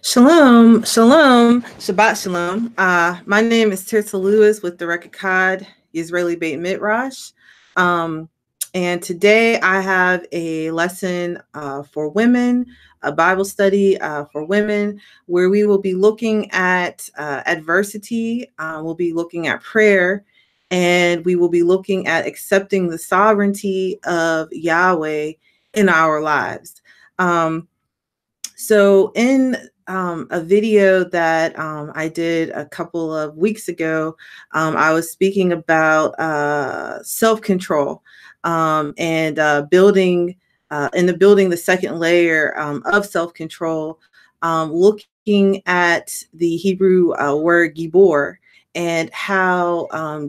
Shalom, shalom, Shabbat shalom. My name is Tirsa Lewis with the Record Cod Israeli Beit Midrash. And today I have a lesson for women, a Bible study for women, where we will be looking at adversity, we'll be looking at prayer, and we will be looking at accepting the sovereignty of Yahweh in our lives. So in a video that I did a couple of weeks ago, I was speaking about self-control and building the second layer of self-control, looking at the Hebrew word gibor and how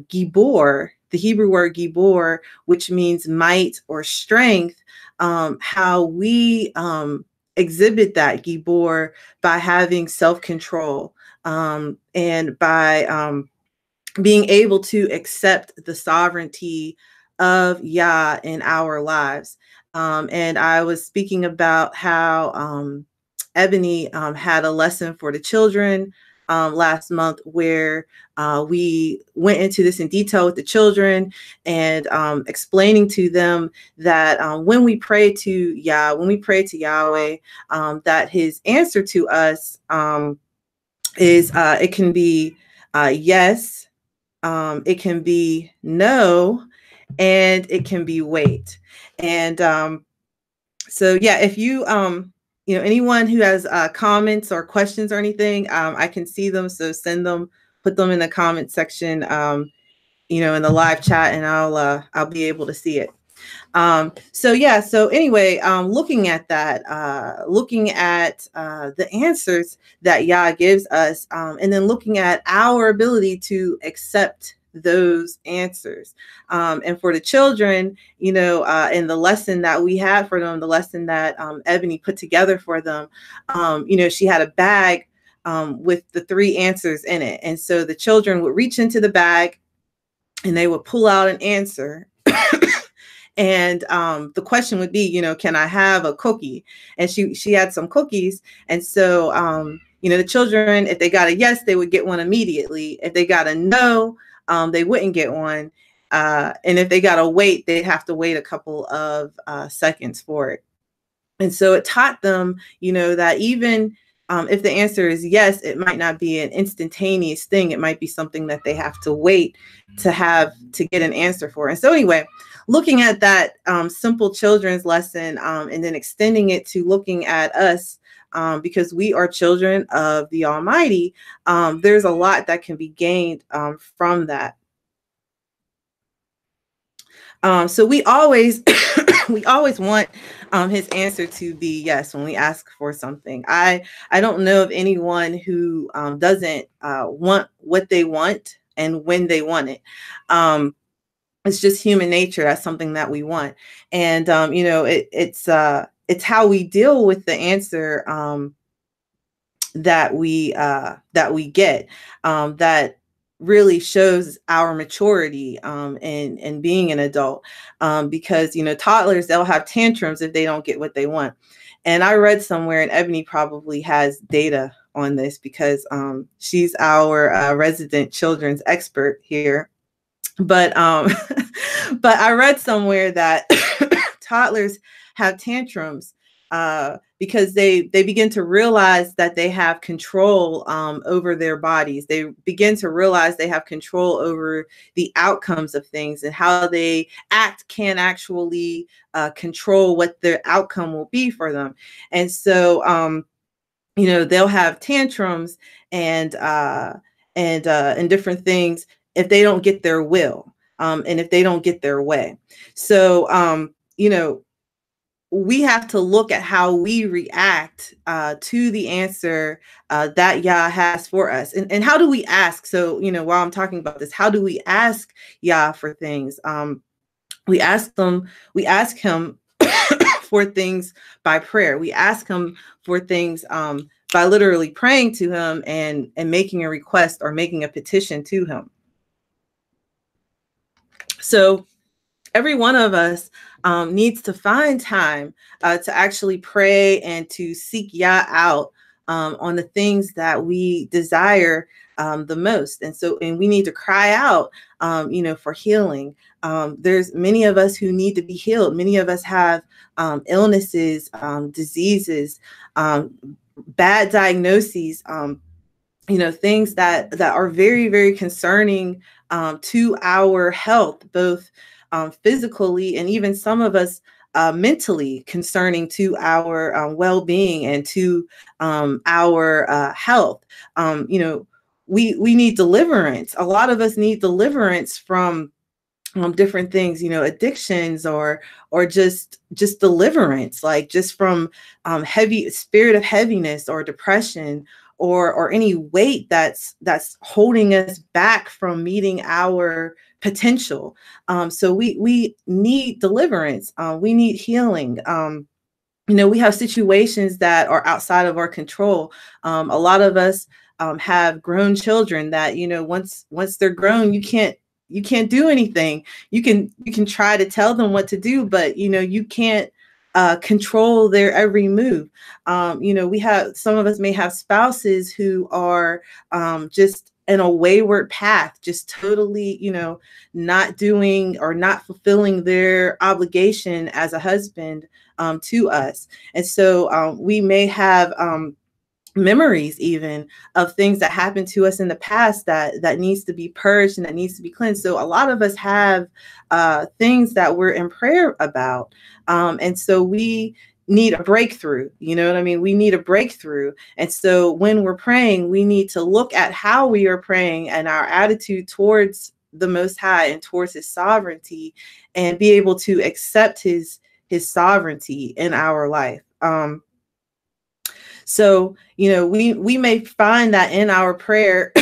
gibor, the Hebrew word gibor, which means might or strength, how we exhibit that gibor by having self-control and by being able to accept the sovereignty of Yah in our lives. And I was speaking about how Ebony had a lesson for the children last month where we went into this in detail with the children and explaining to them that when we pray to Yah, when we pray to Yahweh, that his answer to us is it can be yes, it can be no, and it can be wait. And so yeah, if you anyone who has comments or questions or anything, I can see them. So send them, put them in the comment section, in the live chat, and I'll be able to see it. So anyway, looking at that, looking at the answers that Yah gives us, and then looking at our ability to accept those answers. And for the children, in the lesson that we had for them, the lesson that Ebony put together for them, she had a bag with the 3 answers in it. And so the children would reach into the bag and they would pull out an answer. And the question would be, can I have a cookie? And she had some cookies. And so, the children, if they got a yes, they would get one immediately. If they got a no, they wouldn't get one. And if they got a wait, they'd have to wait a couple of seconds for it. And so it taught them, that even if the answer is yes, it might not be an instantaneous thing. It might be something that they have to wait to get an answer for. And so anyway, looking at that simple children's lesson and then extending it to looking at us, because we are children of the Almighty, there's a lot that can be gained from that. So we always we always want his answer to be yes when we ask for something. I don't know of anyone who doesn't want what they want and when they want it. It's just human nature. That's something that we want. And it's how we deal with the answer that we get that really shows our maturity and being an adult, because toddlers, they'll have tantrums if they don't get what they want. And I read somewhere, and Ebony probably has data on this because she's our resident children's expert here. But but I read somewhere that toddlers have tantrums because they begin to realize that they have control over their bodies. They begin to realize they have control over the outcomes of things, and how they act can actually control what their outcome will be for them. And so they'll have tantrums and different things if they don't get their will, and if they don't get their way. So we have to look at how we react to the answer that Yah has for us. And how do we ask? So, while I'm talking about this, how do we ask Yah for things? We ask him for things by prayer. We ask him for things by literally praying to him and making a request or making a petition to him. So every one of us needs to find time to actually pray and to seek Yah out on the things that we desire the most. And we need to cry out, for healing. There's many of us who need to be healed. Many of us have illnesses, diseases, bad diagnoses, things that are very, very concerning to our health, both physically and even some of us mentally, concerning to our well-being and to our health. We need deliverance. A lot of us need deliverance from different things, addictions or just deliverance, like just from heavy spirit of heaviness or depression or any weight that's holding us back from meeting our potential. So we need deliverance. We need healing. We have situations that are outside of our control. A lot of us have grown children that, once they're grown, you can't do anything. You can try to tell them what to do, but you can't control their every move. Some of us may have spouses who are just in a wayward path, just totally, not doing or not fulfilling their obligation as a husband to us. And so we may have memories even of things that happened to us in the past that needs to be purged and that needs to be cleansed. So a lot of us have things that we're in prayer about. And so we need a breakthrough. You know what I mean? We need a breakthrough. And so when we're praying, we need to look at how we are praying and our attitude towards the Most High and towards his sovereignty, and be able to accept his sovereignty in our life. So, we may find that in our prayer,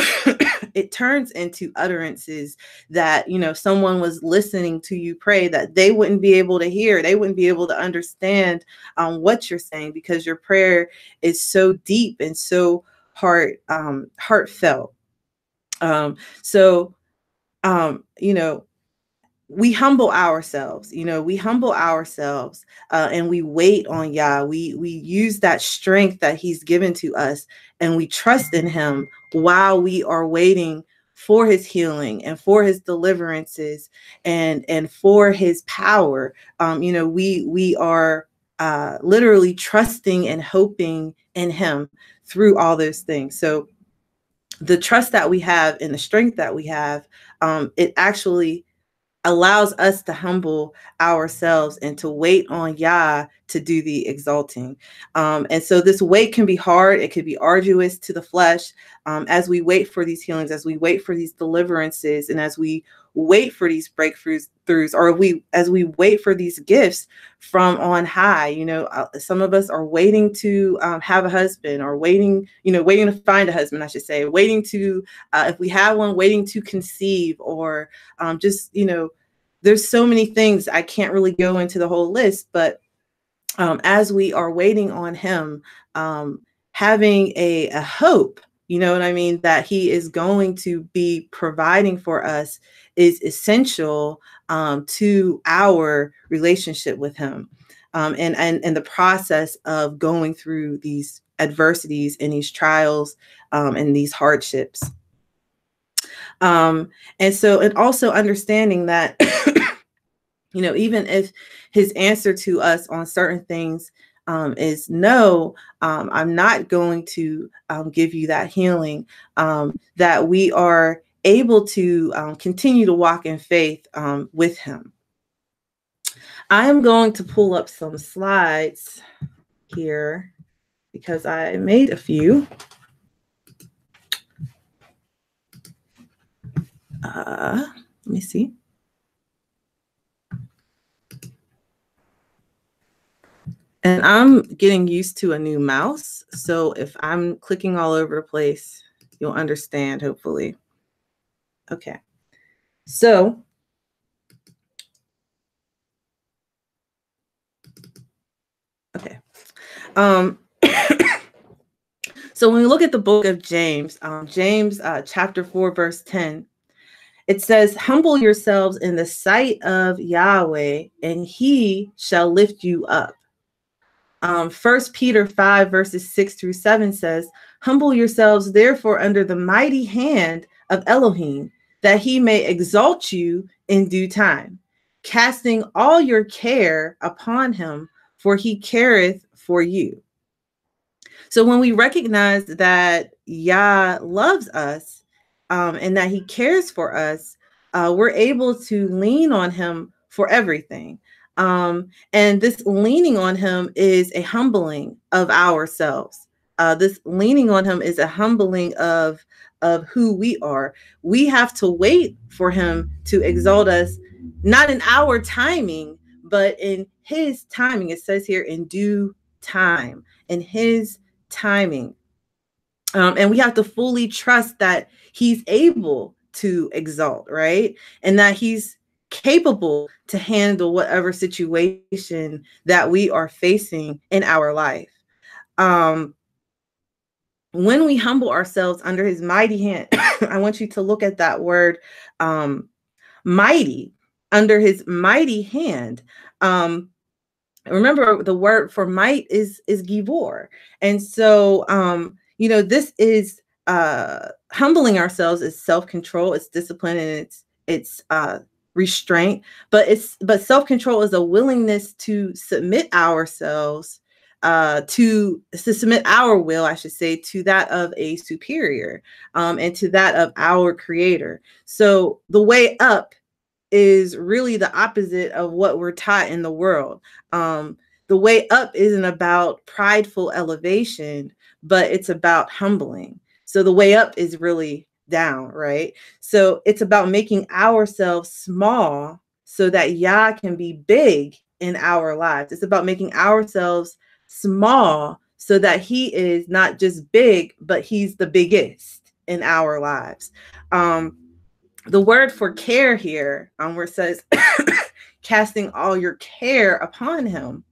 it turns into utterances that, someone was listening to you pray that they wouldn't be able to hear. They wouldn't be able to understand what you're saying, because your prayer is so deep and so heartfelt. We humble ourselves, and we wait on Yah. We use that strength that he's given to us, and we trust in him while we are waiting for his healing and for his deliverances and for his power. We are literally trusting and hoping in him through all those things. So the trust that we have and the strength that we have, it actually allows us to humble ourselves and to wait on Yah to do the exalting. And so this wait can be hard. It could be arduous to the flesh as we wait for these healings, as we wait for these deliverances, and as we wait for these breakthroughs, or as we wait for these gifts from on high. Some of us are waiting to have a husband, or waiting to find a husband, I should say, waiting to, if we have one, waiting to conceive, or there's so many things. I can't really go into the whole list, but as we are waiting on him, having a hope, that he is going to be providing for us is essential to our relationship with him, and the process of going through these adversities and these trials and these hardships. And also understanding that, even if his answer to us on certain things is no, I'm not going to give you that healing, that we are able to continue to walk in faith with him. I am going to pull up some slides here because I made a few. Let me see. And I'm getting used to a new mouse, so if I'm clicking all over the place, you'll understand, hopefully. Okay. So so when we look at the book of James, James chapter 4, verse 10, it says, "Humble yourselves in the sight of Yahweh, and he shall lift you up." 1 Peter 5 verses 6 through 7 says, "Humble yourselves therefore under the mighty hand of Elohim, that he may exalt you in due time, casting all your care upon him, for he careth for you." So when we recognize that Yah loves us, and that he cares for us, we're able to lean on him for everything. And this leaning on him is a humbling of ourselves. This leaning on him is a humbling of who we are. We have to wait for him to exalt us, not in our timing, but in his timing. It says here, in due time, in his timing. And we have to fully trust that he's able to exalt, right? And that he's capable to handle whatever situation that we are facing in our life. When we humble ourselves under his mighty hand, I want you to look at that word, mighty, under his mighty hand. Remember, the word for might is givor. And so, this is humbling ourselves is self-control, it's discipline, and it's restraint. But self-control is a willingness to submit ourselves, to submit our will, I should say, to that of a superior, and to that of our creator. So the way up is really the opposite of what we're taught in the world. The way up isn't about prideful elevation, but it's about humbling. So the way up is really down, right? So it's about making ourselves small so that Yah can be big in our lives. It's about making ourselves small so that he is not just big, but he's the biggest in our lives. The word for care here, where it says, casting all your care upon him,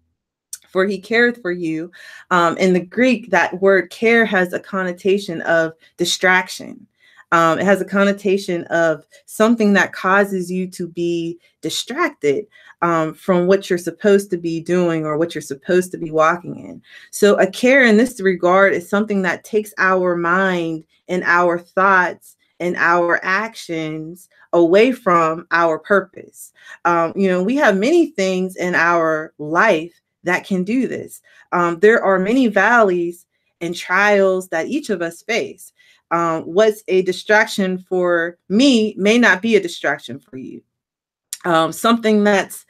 for he careth for you. In the Greek, that word care has a connotation of distraction. It has a connotation of something that causes you to be distracted from what you're supposed to be doing or what you're supposed to be walking in. So a care in this regard is something that takes our mind and our thoughts and our actions away from our purpose. We have many things in our life that can do this. There are many valleys and trials that each of us face. What's a distraction for me may not be a distraction for you. Something that's,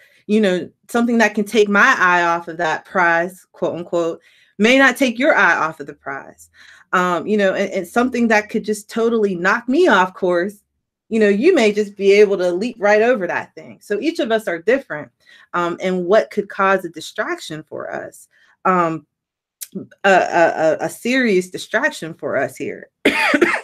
something that can take my eye off of that prize, quote unquote, may not take your eye off of the prize. And something that could just totally knock me off course, you may just be able to leap right over that thing. So each of us are different, and what could cause a distraction for us, a serious distraction for us here.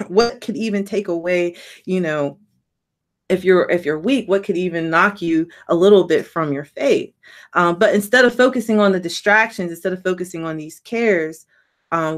What could even take away, if you're weak, what could even knock you a little bit from your faith? But instead of focusing on the distractions, instead of focusing on these cares,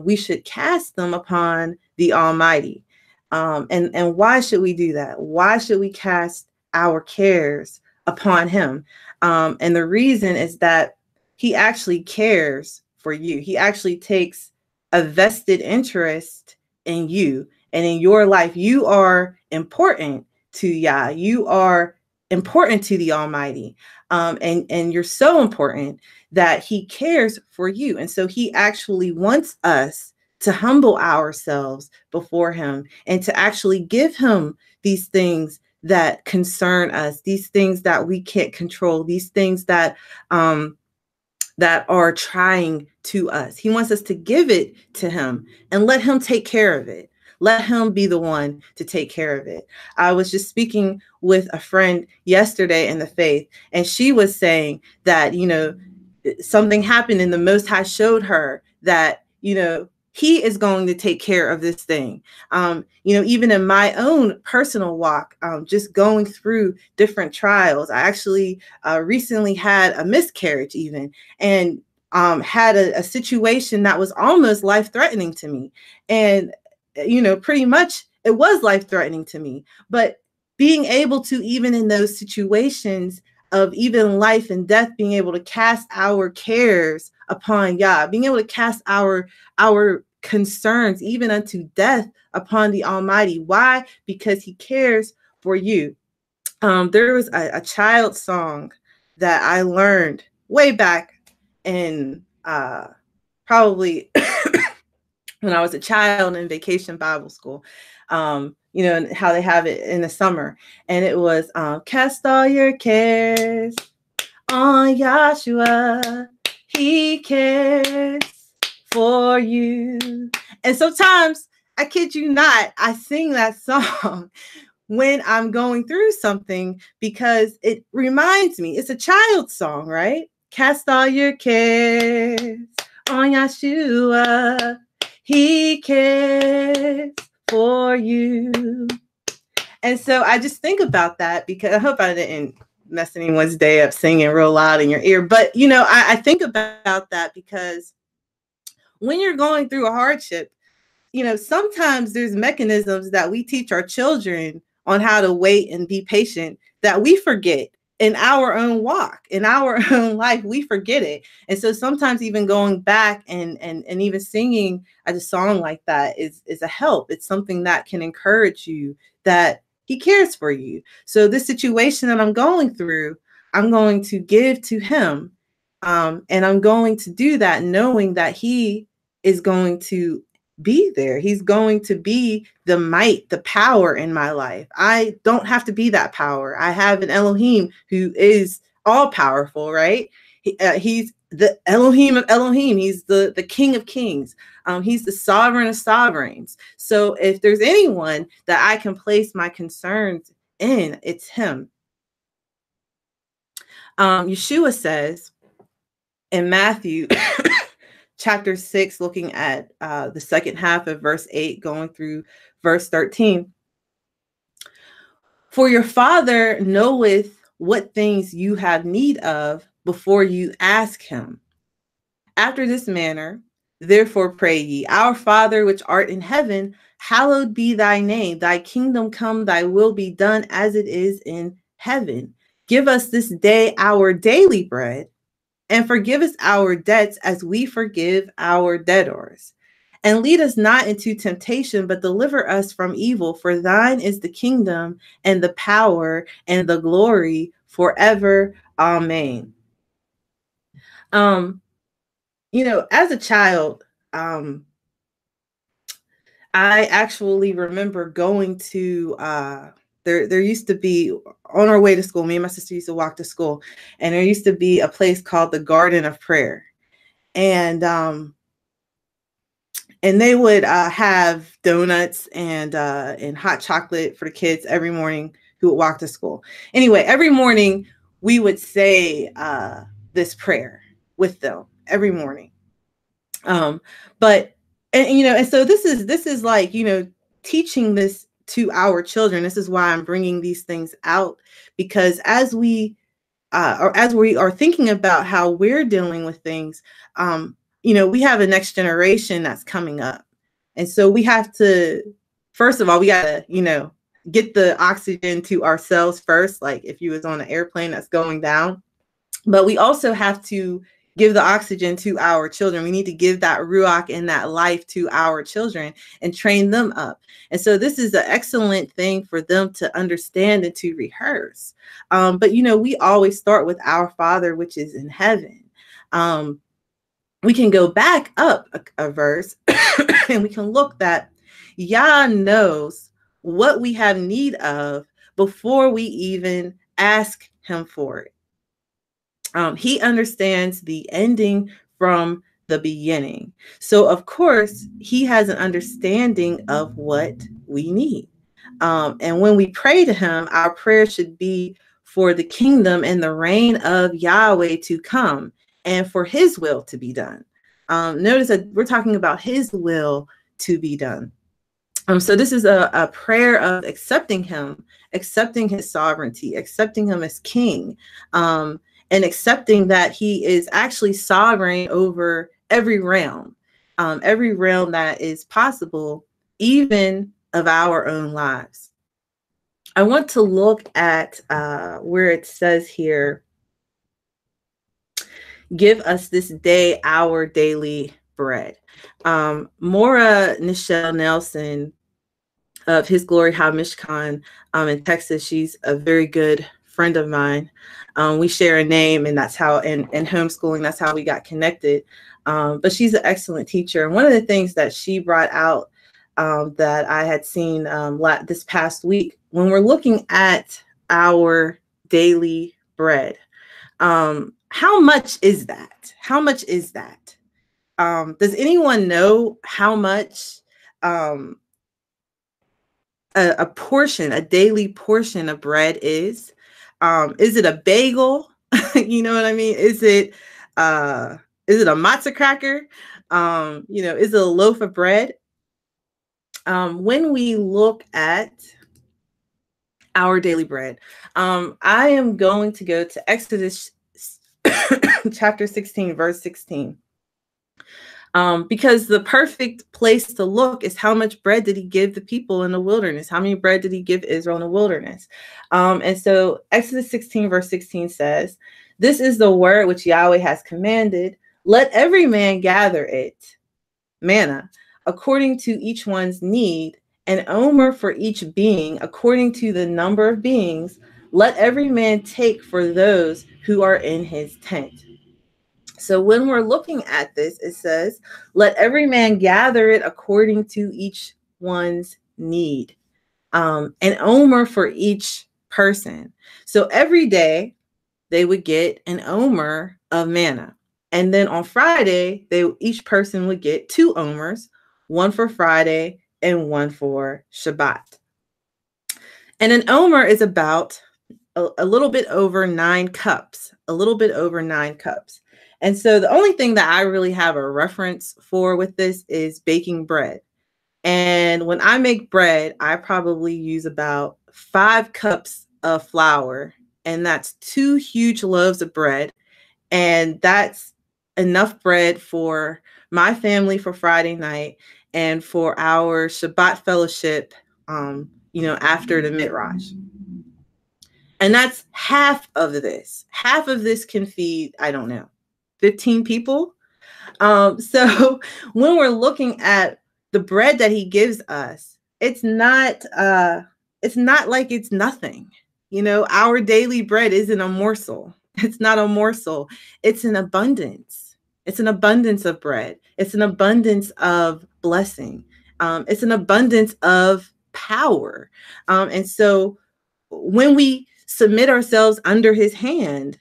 we should cast them upon the Almighty. And why should we do that? Why should we cast our cares upon him? And the reason is that he actually cares for you. He actually takes a vested interest in you and in your life. You are important to Yah. You are important to the Almighty. And you're so important that he cares for you. And so he actually wants us to humble ourselves before him and to actually give him these things that concern us, these things that we can't control, these things that are trying to us. He wants us to give it to him and let him take care of it. Let him be the one to take care of it. I was just speaking with a friend yesterday in the faith, and she was saying that, something happened and the Most High showed her that, he is going to take care of this thing. Even in my own personal walk, just going through different trials. I actually recently had a miscarriage even, and had a situation that was almost life-threatening to me. And pretty much it was life-threatening to me. But being able to, even in those situations, of even life and death, being able to cast our cares upon Yah, being able to cast our concerns, even unto death, upon the Almighty. Why? Because he cares for you. There was a child song that I learned way back in probably when I was a child in vacation Bible school, and how they have it in the summer. And it was, cast all your cares on YHWH. He cares for you. And sometimes, I kid you not, I sing that song when I'm going through something because it reminds me, it's a child's song, right? Cast all your cares on YHWH. He cares for you. And so I just think about that, because I hope I didn't mess anyone's day up singing real loud in your ear. But, I think about that because when you're going through a hardship, sometimes there's mechanisms that we teach our children on how to wait and be patient that we forget in our own walk, in our own life. We forget it. And so sometimes even going back and even singing a song like that is a help. It's something that can encourage you that he cares for you. So this situation that I'm going through, I'm going to give to him. And I'm going to do that knowing that he is going to be there. He's going to be the might, the power in my life. I don't have to be that power. I have an Elohim who is all powerful, right? He's the Elohim of Elohim. He's the King of Kings. He's the sovereign of sovereigns. So if there's anyone that I can place my concerns in, it's him. Yeshua says in Matthew chapter 6, looking at the second half of verse 8, going through verse 13. For your Father knoweth what things you have need of before you ask him. After this manner, therefore pray ye, Our Father which art in heaven, hallowed be thy name. Thy kingdom come, thy will be done as it is in heaven. Give us this day our daily bread, and forgive us our debts as we forgive our debtors. And lead us not into temptation, but deliver us from evil. For thine is the kingdom and the power and the glory forever. Amen. As a child, I actually remember going to there used to be, on our way to school, me and my sister used to walk to school, and there used to be a place called the Garden of Prayer. And they would have donuts and hot chocolate for the kids every morning who would walk to school. Anyway, every morning we would say this prayer with them every morning. And so this is like, teaching this to our children. This is why I'm bringing these things out, because as we are thinking about how we're dealing with things, we have a next generation that's coming up. And so we have to, first of all, we got to, get the oxygen to ourselves first, like if you was on an airplane that's going down. But we also have to give the oxygen to our children. We need to give that ruach and that life to our children and train them up. And so this is an excellent thing for them to understand and to rehearse. But, we always start with Our Father, which is in heaven. We can go back up a verse and we can look that Yah knows what we have need of before we even ask him for it. He understands the ending from the beginning. So, of course, he has an understanding of what we need. And when we pray to him, our prayer should be for the kingdom and the reign of Yahweh to come and for his will to be done. Notice that we're talking about his will to be done. So this is a prayer of accepting him, accepting his sovereignty, accepting him as king, and accepting that he is actually sovereign over every realm that is possible, even of our own lives. I want to look at where it says here Give us this day our daily bread. Maura Nichelle Nelson of His Glory Ha Mishkan in Texas, she's a very good friend of mine. We share a name, and that's how, in homeschooling, that's how we got connected. But she's an excellent teacher. And one of the things that she brought out that I had seen this past week, when we're looking at our daily bread, how much is that? How much is that? Does anyone know how much a portion, a daily portion of bread is? Is it a bagel? You know what I mean? Is it a matzah cracker? Is it a loaf of bread? When we look at our daily bread, I am going to go to Exodus chapter 16, verse 16. Because the perfect place to look is how much bread did he give the people in the wilderness? How many bread did he give Israel in the wilderness? And so Exodus 16, verse 16 says, "This is the word which Yahweh has commanded. Let every man gather it, manna, according to each one's need, an omer for each being, according to the number of beings. Let every man take for those who are in his tent." So when we're looking at this, it says, let every man gather it according to each one's need. An omer for each person. So every day they would get an omer of manna. And then on Friday, each person would get 2 omers, one for Friday and one for Shabbat. And an omer is about a little bit over 9 cups, a little bit over 9 cups. And so the only thing that I really have a reference for with this is baking bread. And when I make bread, I probably use about 5 cups of flour, and that's 2 huge loaves of bread. And that's enough bread for my family for Friday night and for our Shabbat fellowship, after the Midrash. And that's half of this. Half of this can feed, I don't know, 15 people. So when we're looking at the bread that he gives us, it's not like it's nothing. Our daily bread isn't a morsel. It's not a morsel. It's an abundance. It's an abundance of bread. It's an abundance of blessing. It's an abundance of power. And so when we submit ourselves under his hand,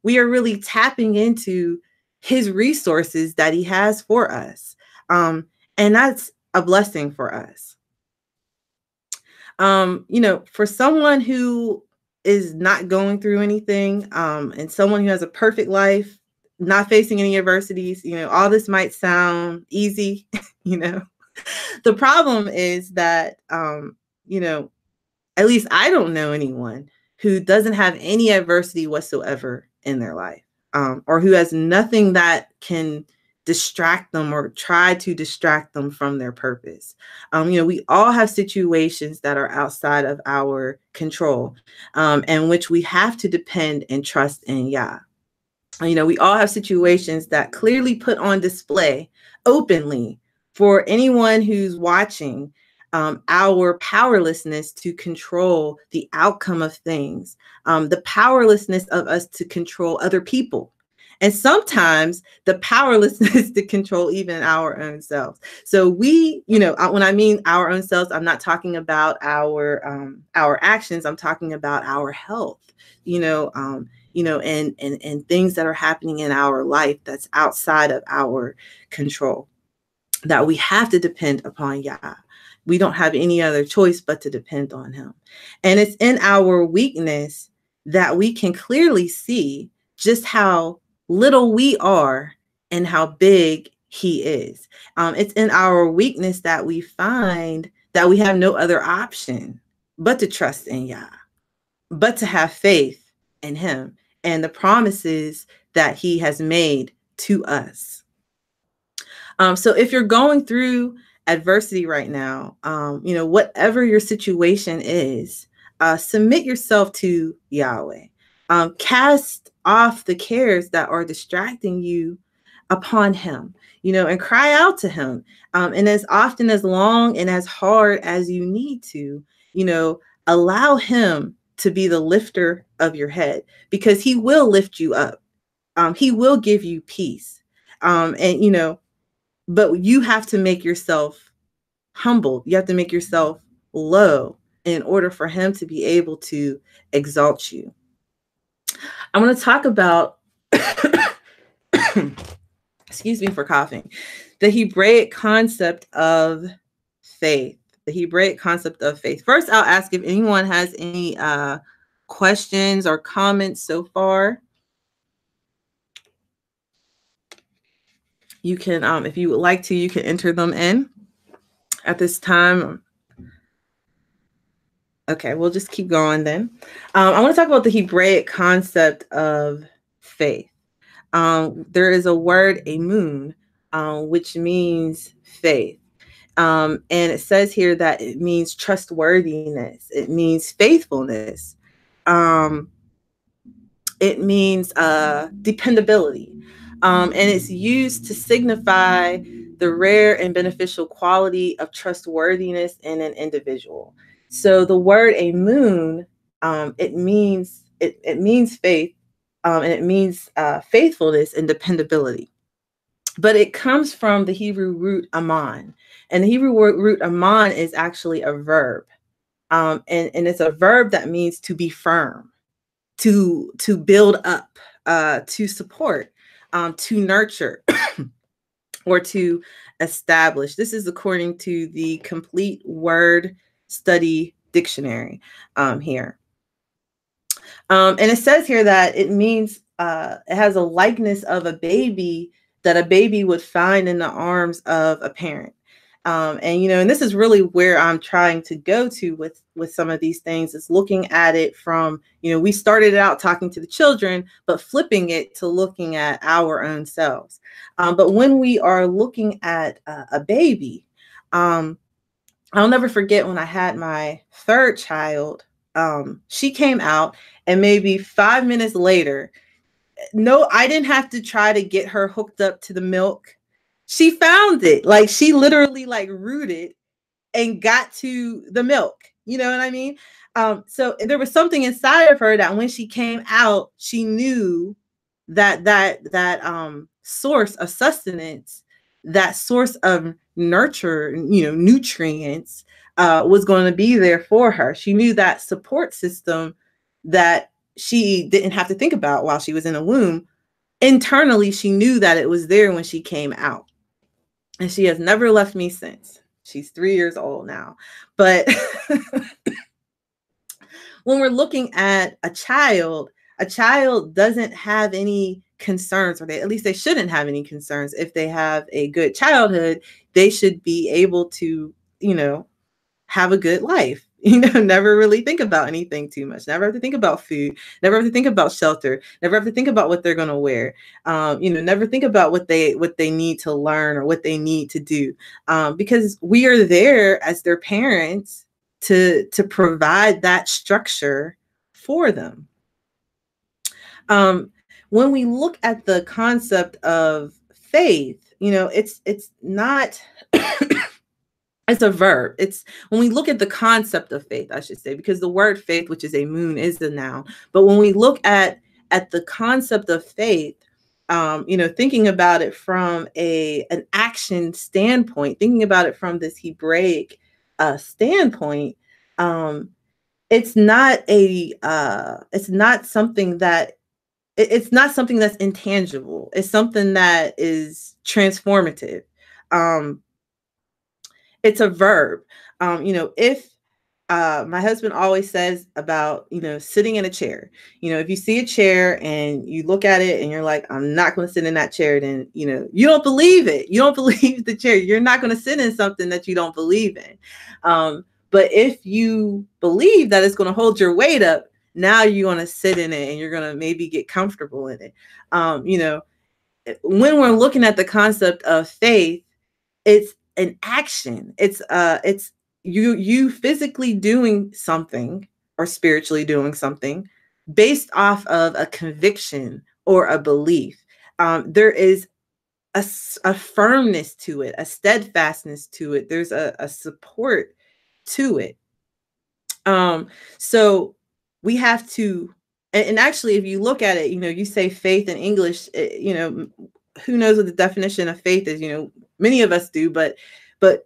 we are really tapping into his resources that he has for us. And that's a blessing for us. For someone who is not going through anything, and someone who has a perfect life, not facing any adversities, all this might sound easy, The problem is that, at least I don't know anyone who doesn't have any adversity whatsoever in their life, or who has nothing that can distract them or try to distract them from their purpose. We all have situations that are outside of our control, and which we have to depend and trust in Yah. We all have situations that clearly put on display openly for anyone who's watching, our powerlessness to control the outcome of things, the powerlessness of us to control other people, and sometimes the powerlessness to control even our own selves. So we, when I mean our own selves, I'm not talking about our actions. I'm talking about our health, and things that are happening in our life that's outside of our control, that we have to depend upon Yah. We don't have any other choice but to depend on him. And it's in our weakness that we can clearly see just how little we are and how big he is. It's in our weakness that we find that we have no other option but to trust in Yah, but to have faith in him and the promises that he has made to us. So if you're going through adversity right now, whatever your situation is, submit yourself to Yahweh. Cast off the cares that are distracting you upon him, and cry out to him. And as often, as long, and as hard as you need to, allow him to be the lifter of your head, because he will lift you up. He will give you peace. But you have to make yourself humble. You have to make yourself low in order for him to be able to exalt you. I'm going to talk about, excuse me for coughing, the Hebraic concept of faith. The Hebraic concept of faith. First, I'll ask if anyone has any questions or comments so far. You can, if you would like to, you can enter them in at this time. Okay, we'll just keep going then. I want to talk about the Hebraic concept of faith. There is a word, emun, which means faith. And it says here that it means trustworthiness. It means faithfulness. It means dependability. And it's used to signify the rare and beneficial quality of trustworthiness in an individual. So the word emun, it means faith, and it means faithfulness and dependability. But it comes from the Hebrew root aman, and the Hebrew root aman is actually a verb, and it's a verb that means to be firm, to build up, to support, to nurture, or to establish. This is according to the Complete Word Study Dictionary here. And it says here that it means, it has a likeness of a baby that a baby would find in the arms of a parent. And this is really where I'm trying to go to with some of these things, is looking at it from, we started out talking to the children, but flipping it to looking at our own selves. But when we are looking at a baby, I'll never forget when I had my third child. She came out, and maybe 5 minutes later, no, I didn't have to try to get her hooked up to the milk. She found it. Like, she literally rooted and got to the milk. You know what I mean? So there was something inside of her that when she came out, she knew that source of sustenance, that source of nurture, nutrients, was going to be there for her. She knew that support system that she didn't have to think about while she was in a womb. Internally, she knew that it was there when she came out. And she has never left me since. She's 3 years old now. But when we're looking at a child doesn't have any concerns, or at least they shouldn't have any concerns. If they have a good childhood, they should be able to, have a good life. Never really think about anything too much. Never have to think about food. Never have to think about shelter. Never have to think about what they're going to wear. Never think about what they need to learn or what they need to do. Because we are there as their parents to provide that structure for them. When we look at the concept of faith, it's not. It's a verb. It's when we look at the concept of faith, I should say, because the word faith, which is emun, is the noun. But when we look at the concept of faith, thinking about it from an action standpoint, thinking about it from this Hebraic standpoint, it's not something that's intangible. It's something that is transformative. It's a verb. If my husband always says about, sitting in a chair, if you see a chair and you look at it and you're like, I'm not going to sit in that chair, then, you don't believe it. You don't believe the chair. You're not going to sit in something that you don't believe in. But if you believe that it's going to hold your weight up, now you're going to sit in it and you're going to maybe get comfortable in it. When we're looking at the concept of faith, it's an action. It's you physically doing something or spiritually doing something based off of a conviction or a belief. There is a firmness to it, a steadfastness to it. There's a support to it. So we have to, and actually, if you look at it, you say faith in English, who knows what the definition of faith is? Many of us do, but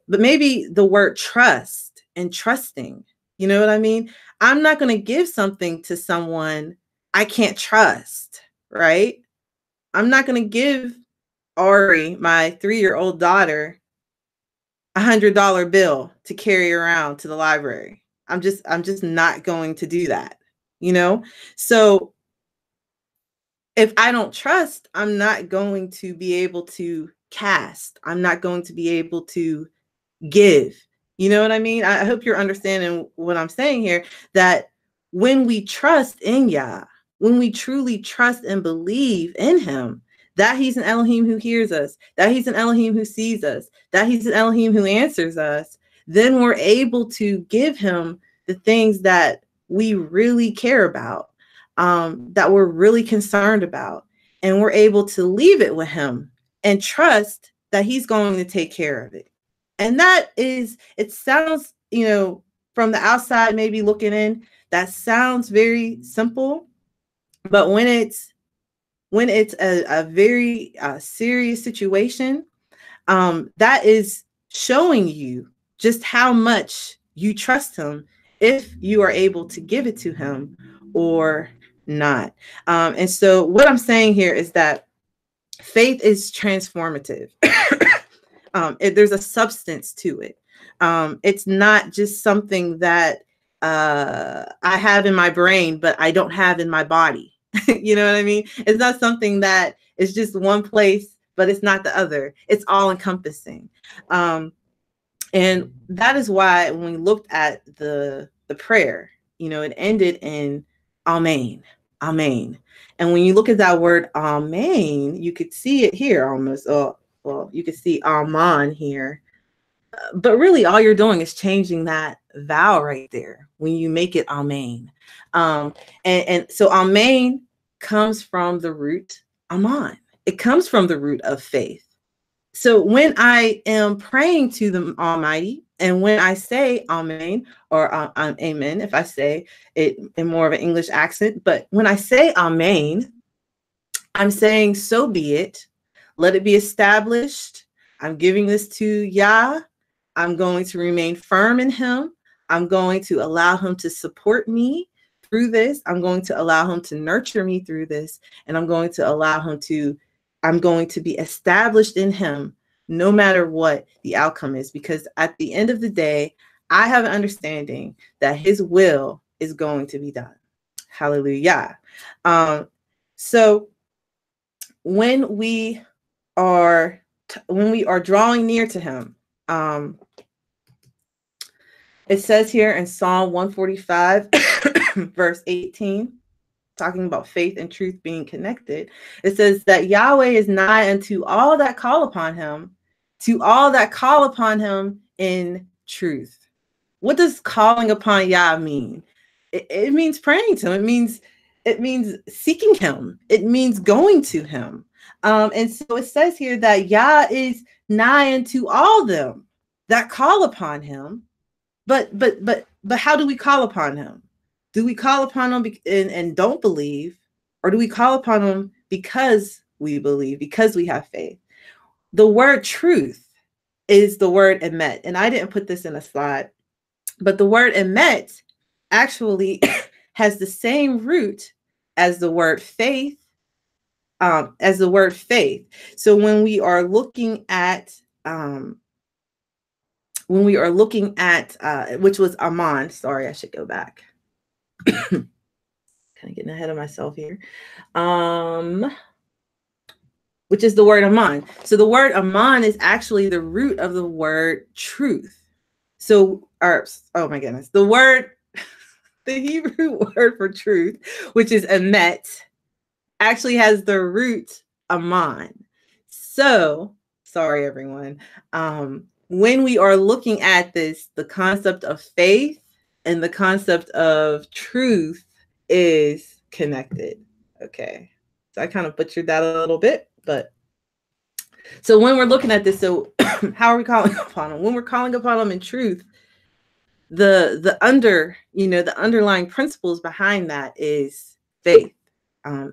maybe the word trust and trusting, you know what I mean? I'm not going to give something to someone I can't trust, right? I'm not going to give Ari, my 3-year-old daughter, $100 bill to carry around to the library. I'm just not going to do that, So if I don't trust, I'm not going to be able to cast. I'm not going to be able to give. You know what I mean? I hope you're understanding what I'm saying here, that when we trust in Yah, when we truly trust and believe in him, that he's an Elohim who hears us, that he's an Elohim who sees us, that he's an Elohim who answers us, then we're able to give him the things that we really care about, that we're really concerned about. And we're able to leave it with him and trust that he's going to take care of it. And it sounds, from the outside, maybe looking in, that sounds very simple. But when it's a very serious situation, that is showing you just how much you trust him, if you are able to give it to him or not. And so what I'm saying here is that faith is transformative. There's a substance to it. It's not just something that I have in my brain, but I don't have in my body. You know what I mean? It's not something that is just one place, but it's not the other. It's all encompassing. And that is why when we looked at the prayer, it ended in Amen. Amen. And when you look at that word Amen, you could see it here almost. Well, you could see Aman here. But really, all you're doing is changing that vowel right there when you make it Amen. And so Amen comes from the root Aman. It comes from the root of faith. So when I am praying to the Almighty, and when I say Amen or Amen, if I say it in more of an English accent, but when I say Amen, I'm saying, so be it. Let it be established. I'm giving this to Yah. I'm going to remain firm in him. I'm going to allow him to support me through this. I'm going to allow him to nurture me through this. And I'm going to be established in him no matter what the outcome is. Because at the end of the day, I have an understanding that his will is going to be done. Hallelujah. So when we are drawing near to him, it says here in Psalm 145, verse 18, talking about faith and truth being connected. It says that Yahweh is nigh unto all that call upon him, to all that call upon him in truth. What does calling upon Yah mean? It means praying to him. It means seeking him. It means going to him. And so it says here that Yah is nigh unto all them that call upon him. But how do we call upon him? Do we call upon him and don't believe, or do we call upon him because we believe, because we have faith? The word truth is the word emet, and I didn't put this in a slide, but the word emet actually has the same root as the word faith. So when we are looking at which was Aman. Sorry, I should go back. Kind of getting ahead of myself here. Which is the word Aman. So the word Aman is actually the root of the word truth. So, oh my goodness, the Hebrew word for truth, which is emet, actually has the root Aman. So, sorry everyone. When we are looking at this, the concept of faith and the concept of truth is connected. Okay. So I kind of butchered that a little bit, but so when we're looking at this, so how are we calling upon him? When we're calling upon him in truth, the underlying principles behind that is faith,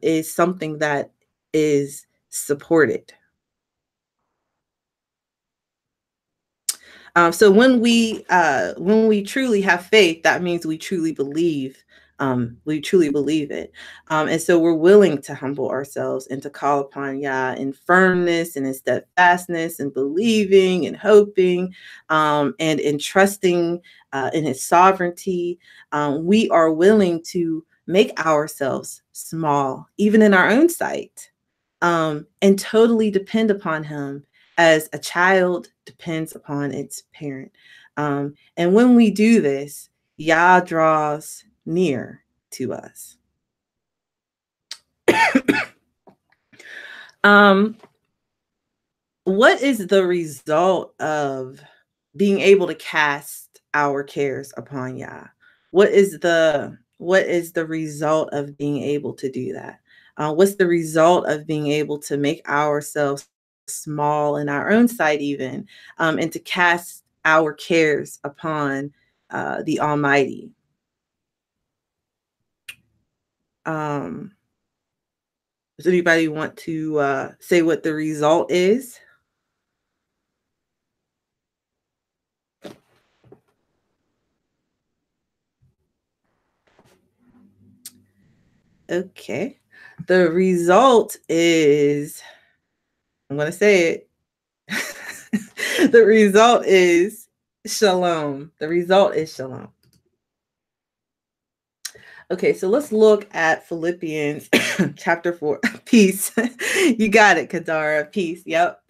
is something that is supported. So when we truly have faith, that means we truly believe. We truly believe it. And so we're willing to humble ourselves and to call upon Yah in firmness and in steadfastness and believing and hoping, and in trusting in his sovereignty. We are willing to make ourselves small, even in our own sight, and totally depend upon him as a child depends upon its parent. And when we do this, Yah draws near to us. What is the result of being able to cast our cares upon Yah? What is the result of being able to do that? What's the result of being able to make ourselves small in our own sight, even, and to cast our cares upon the Almighty? Does anybody want to say what the result is? Okay. The result is, I'm going to say it. The result is shalom. The result is shalom. Okay, so let's look at Philippians chapter 4. Peace. You got it, Kadara. Peace. Yep.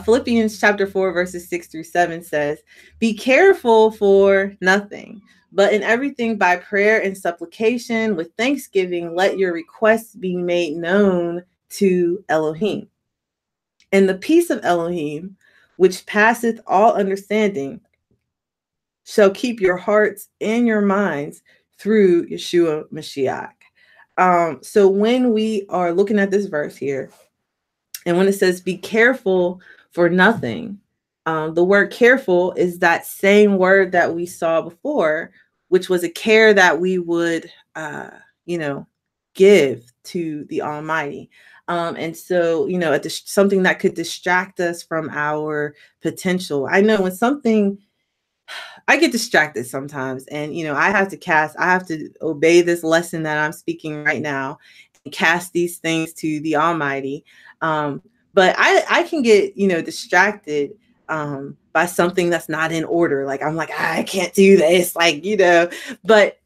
Philippians chapter 4, verses 6-7 says, "Be careful for nothing, but in everything by prayer and supplication with thanksgiving, let your requests be made known to Elohim. And the peace of Elohim, which passeth all understanding, shall keep your hearts and your minds through Yeshua Mashiach." So when we are looking at this verse here, and when it says be careful for nothing, the word careful is that same word that we saw before, which was a care that we would, give to the Almighty. And so, something that could distract us from our potential. I know when I get distracted sometimes, and I have to obey this lesson that I'm speaking right now and cast these things to the Almighty. But I can get distracted by something that's not in order. Like I'm like, I can't do this, but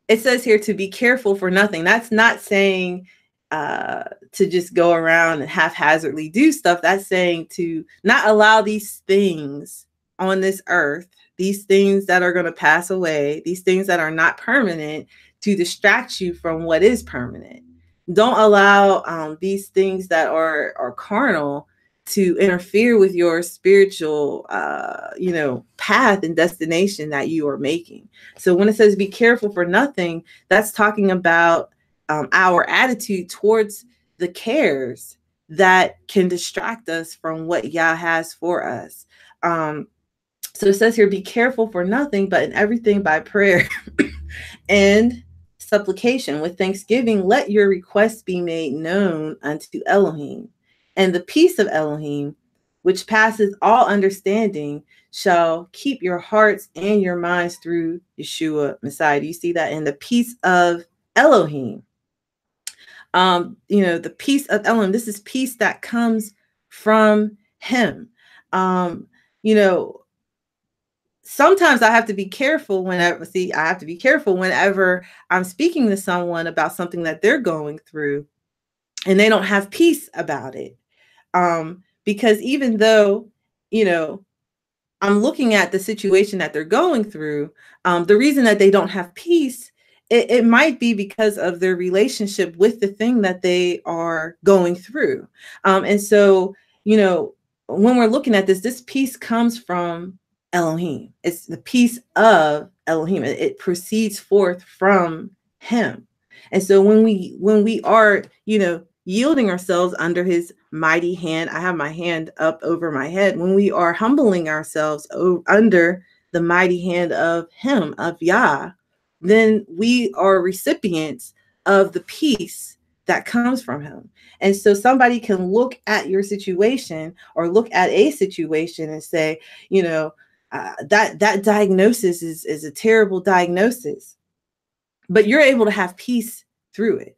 it says here to be careful for nothing. That's not saying to just go around and haphazardly do stuff. That's saying to not allow these things on this earth, these things that are going to pass away, these things that are not permanent, to distract you from what is permanent. Don't allow these things that are carnal to interfere with your spiritual, path and destination that you are making. So when it says be careful for nothing, that's talking about our attitude towards the cares that can distract us from what Yah has for us. So it says here, be careful for nothing, but in everything by prayer and supplication with thanksgiving, let your requests be made known unto Elohim. And the peace of Elohim, which passes all understanding, shall keep your hearts and your minds through Yeshua Messiah. Do you see that? In the peace of Elohim. The peace of Elohim, this is peace that comes from him. Sometimes I have to be careful whenever I'm speaking to someone about something that they're going through and they don't have peace about it. Because even though, I'm looking at the situation that they're going through, the reason that they don't have peace, it might be because of their relationship with the thing that they are going through. And so, when we're looking at this peace comes from Elohim. It's the peace of Elohim. It proceeds forth from him. And so when we are, yielding ourselves under his mighty hand, I have my hand up over my head. When we are humbling ourselves under the mighty hand of him, of Yah, then we are recipients of the peace that comes from him. And so somebody can look at your situation or look at a situation and say, that diagnosis is a terrible diagnosis, but you're able to have peace through it.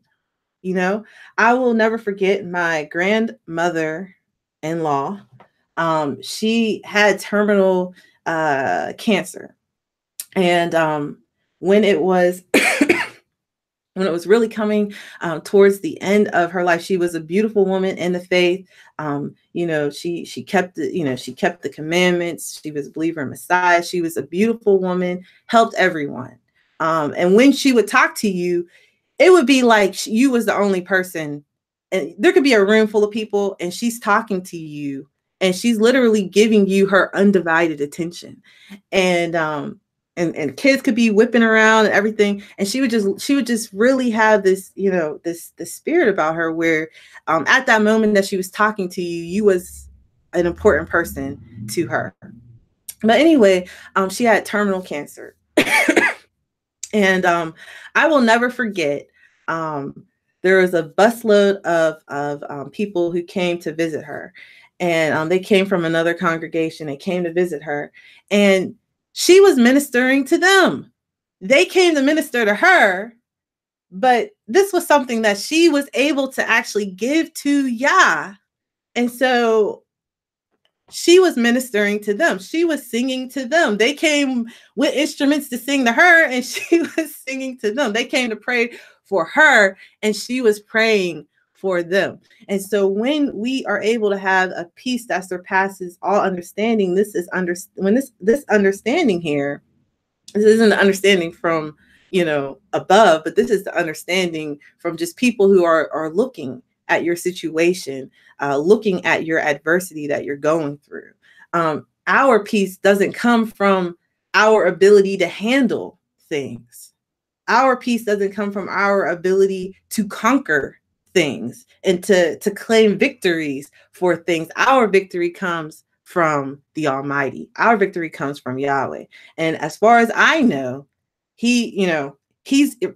I will never forget my grandmother-in-law. She had terminal cancer. And when it was when it was really coming towards the end of her life, she was a beautiful woman in the faith. She kept the commandments. She was a believer in Messiah. She was a beautiful woman, helped everyone. And when she would talk to you, it would be like you was the only person. And there could be a room full of people and she's talking to you and she's literally giving you her undivided attention. And kids could be whipping around and everything. And she would just really have this, this spirit about her where at that moment that she was talking to you, you was an important person to her. But anyway, she had terminal cancer. And I will never forget, there was a busload of people who came to visit her. And they came from another congregation. They came to visit her. And she was ministering to them. They came to minister to her. But this was something that she was able to actually give to Yah. And so she was ministering to them. She was singing to them. They came with instruments to sing to her, and she was singing to them. They came to pray for her, and she was praying for them. And so when we are able to have a peace that surpasses all understanding, this understanding here, this isn't the understanding from, above, but this is the understanding from just people who are looking at your situation, looking at your adversity that you're going through. Our peace doesn't come from our ability to handle things. Our peace doesn't come from our ability to conquer things and to claim victories for things. Our victory comes from the Almighty. Our victory comes from Yahweh. And as far as I know, he's, I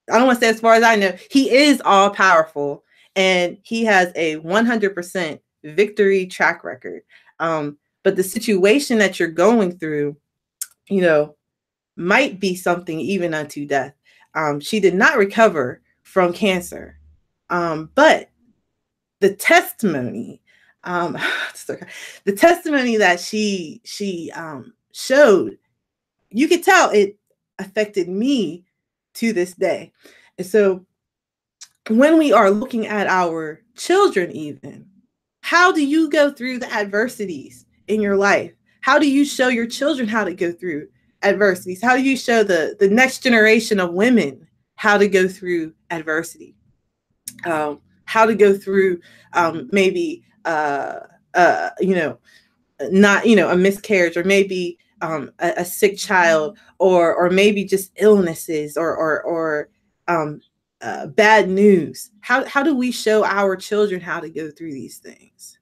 don't want to say as far as I know, he is all powerful. And he has a 100% victory track record. But the situation that you're going through, might be something even unto death. She did not recover from cancer. But the testimony, that she showed, you could tell it affected me to this day. And so when we are looking at our children, even, how do you go through the adversities in your life? How do you show your children how to go through adversities? How do you show the next generation of women how to go through adversity? How to go through maybe not a miscarriage, or maybe a sick child, or maybe just illnesses, or bad news. How do we show our children how to go through these things?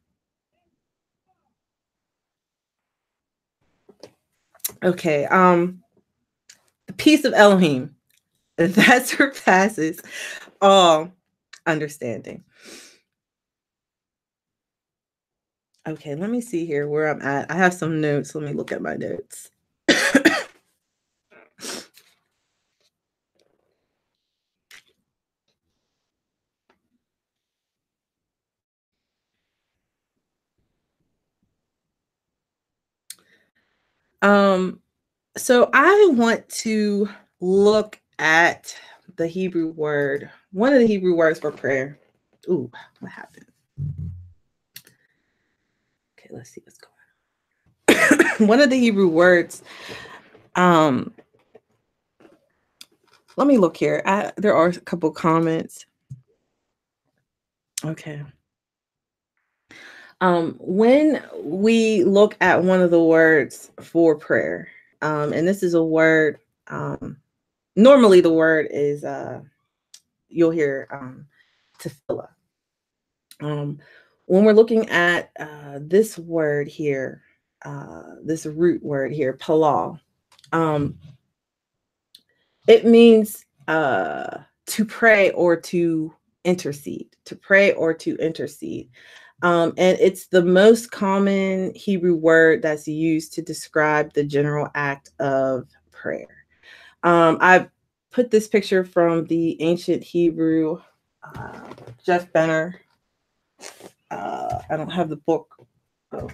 Okay, the peace of Elohim that surpasses all understanding. Okay, let me see here where I'm at. I have some notes. Let me look at my notes. So I want to look at the Hebrew word, one of the Hebrew words for prayer. Ooh, what happened? Okay, let's see what's going on. One of the Hebrew words, let me look here. There are a couple comments. Okay. When we look at one of the words for prayer, and this is a word, normally the word is you'll hear tefillah. When we're looking at this word here, this root word here, palal, it means to pray or to intercede, to pray or to intercede. And it's the most common Hebrew word that's used to describe the general act of prayer. I put this picture from the ancient Hebrew, Jeff Benner. I don't have the book. Oh,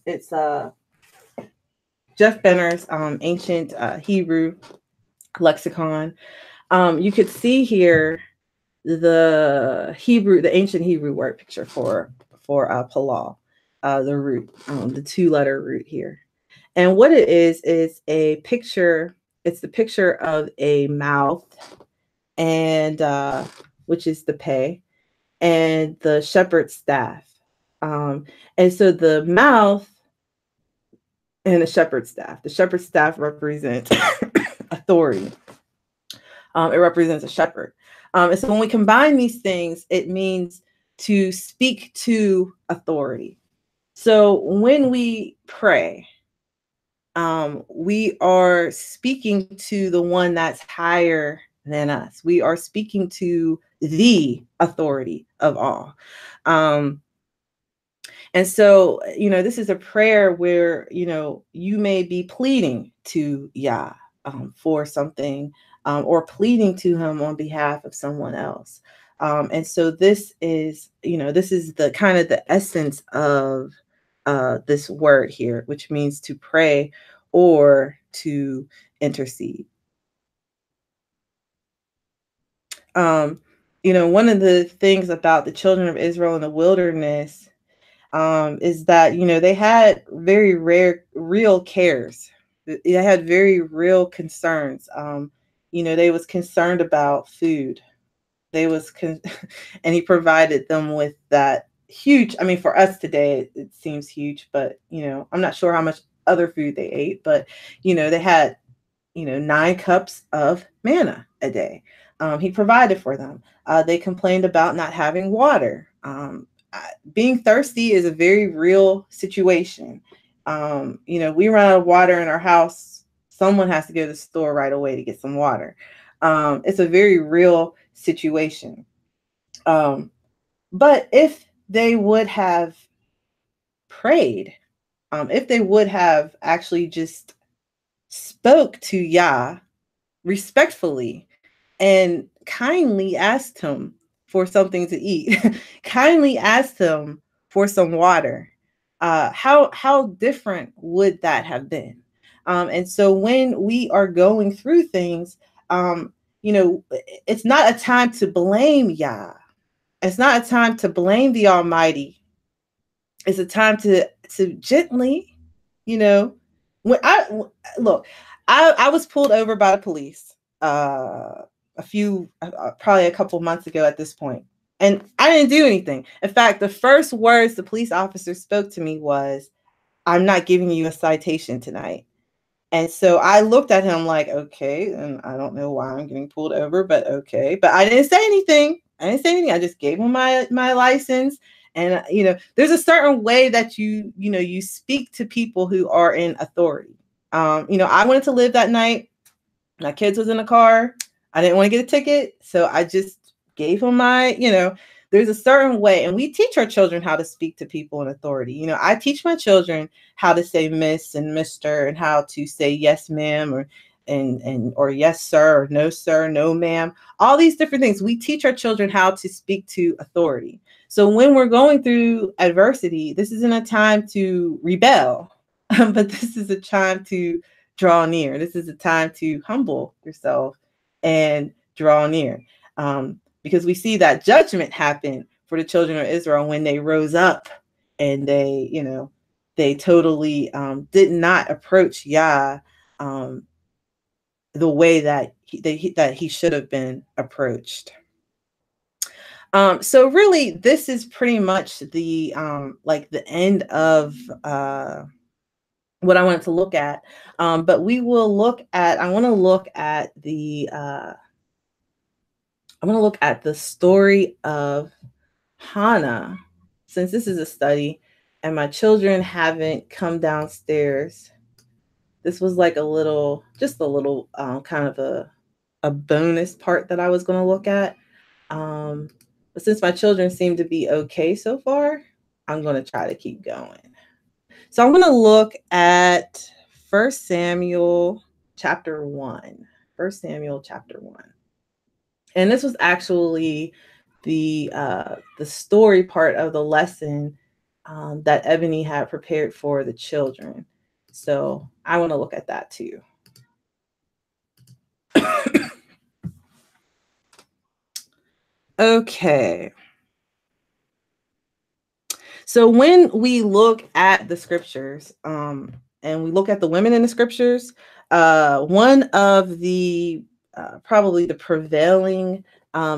it's Jeff Benner's ancient Hebrew lexicon. You could see here the ancient Hebrew word picture for palal, the root, the 2-letter root here. And what it is a picture. It's the picture of a mouth, and which is the pei, and the shepherd's staff. And so the mouth and the shepherd's staff. The shepherd's staff represents authority. It represents a shepherd. And so when we combine these things, it means to speak to authority. So when we pray, we are speaking to the one that's higher than us. We are speaking to the authority of all. And so, this is a prayer where, you may be pleading to Yah for something, or pleading to him on behalf of someone else. And so this is the kind of the essence of this word here, which means to pray or to intercede. One of the things about the children of Israel in the wilderness is that, they had very real cares. They had very real concerns. They was concerned about food. And he provided them with that huge, for us today, it seems huge, but, I'm not sure how much other food they ate, but, they had, 9 cups of manna a day. He provided for them. They complained about not having water. Being thirsty is a very real situation. We run out of water in our house. Someone has to go to the store right away to get some water. It's a very real situation. But if they would have prayed, if they would have actually just spoke to Yah respectfully and kindly asked him for something to eat, kindly asked him for some water, how different would that have been? And so when we are going through things, it's not a time to blame Yah. It's not a time to blame the Almighty. It's a time to gently, when I was pulled over by the police probably a couple months ago at this point, and I didn't do anything. In fact, the first words the police officer spoke to me was, "I'm not giving you a citation tonight." And so I looked at him like, okay, and I don't know why I'm getting pulled over, but okay. But I didn't say anything. I just gave him my license. And, there's a certain way that you speak to people who are in authority. I wanted to live that night. My kids was in the car. I didn't want to get a ticket. So I just gave him there's a certain way, and we teach our children how to speak to people in authority. I teach my children how to say miss and mister, and how to say yes, ma'am, or yes, sir, or no, sir, no, ma'am. All these different things. We teach our children how to speak to authority. So when we're going through adversity, this isn't a time to rebel, but this is a time to draw near. This is a time to humble yourself and draw near. Because we see that judgment happen for the children of Israel when they rose up and they totally did not approach Yah the way that he should have been approached. So really, this is pretty much the the end of what I wanted to look at. But I want to look at the I'm going to look at the story of Hannah, since this is a study and my children haven't come downstairs. This was like just a little kind of a bonus part that I was going to look at. But since my children seem to be okay so far, I'm going to try to keep going. So I'm going to look at 1 Samuel chapter 1. 1 Samuel chapter 1. And this was actually the story part of the lesson that Ebony had prepared for the children. So I want to look at that too. Okay. So when we look at the scriptures, and we look at the women in the scriptures, one of the probably the prevailing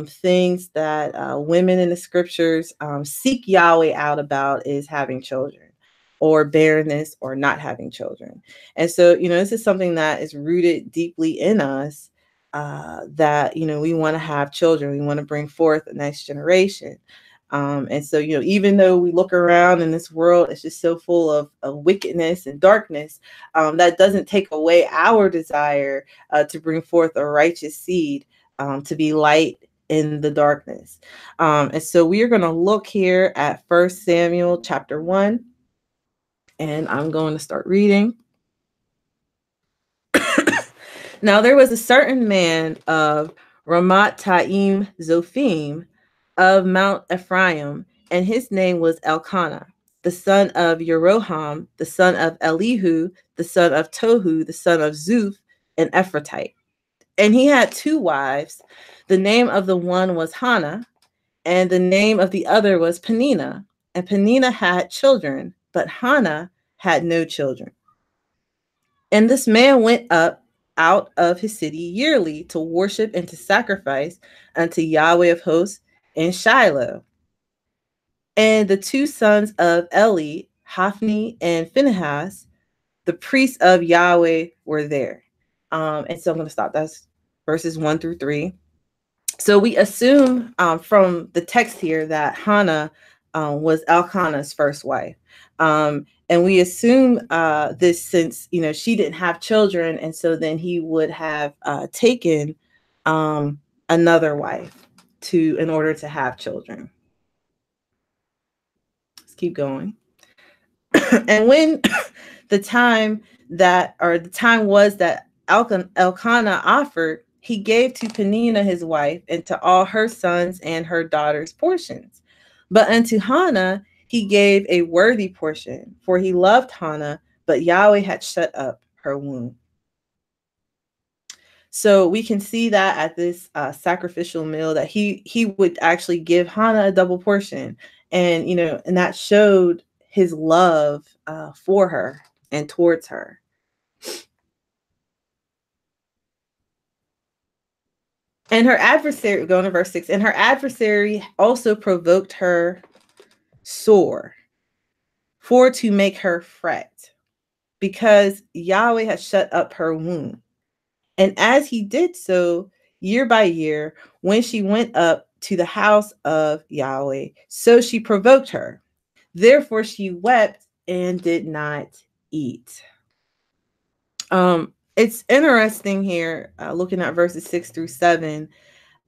things that women in the scriptures seek Yahweh out about is having children, or barrenness, or not having children. And so, this is something that is rooted deeply in us, that, we want to have children. We want to bring forth the next generation. And so, even though we look around in this world, it's just so full of wickedness and darkness, that doesn't take away our desire to bring forth a righteous seed, to be light in the darkness. And so we are going to look here at 1 Samuel chapter 1, and I'm going to start reading. Now there was a certain man of Ramat-Taim Zophim of Mount Ephraim, and his name was Elkanah, the son of Yeroham, the son of Elihu, the son of Tohu, the son of Zuph, an Ephratite. And he had 2 wives. The name of the one was Hannah, and the name of the other was Peninnah. And Peninnah had children, but Hannah had no children. And this man went up out of his city yearly to worship and to sacrifice unto Yahweh of hosts in Shiloh. And the 2 sons of Eli, Hophni and Phinehas, the priests of Yahweh, were there. And so I'm going to stop. That's verses 1 through 3. So we assume from the text here that Hannah was Elkanah's first wife. And we assume this since, she didn't have children. And so then he would have taken another wife in order to have children. Let's keep going. And when the time was that Elkanah offered, he gave to Peninnah his wife and to all her sons and her daughters portions. But unto Hannah he gave a worthy portion, for he loved Hannah, but Yahweh had shut up her womb. So we can see that at this sacrificial meal that he would actually give Hannah a double portion, and and that showed his love for her and towards her. And her adversary, going to verse 6, and her adversary also provoked her sore, for to make her fret, because Yahweh had shut up her womb. And as he did so, year by year, when she went up to the house of Yahweh, so she provoked her. Therefore she wept and did not eat. It's interesting here, looking at verses 6 through 7,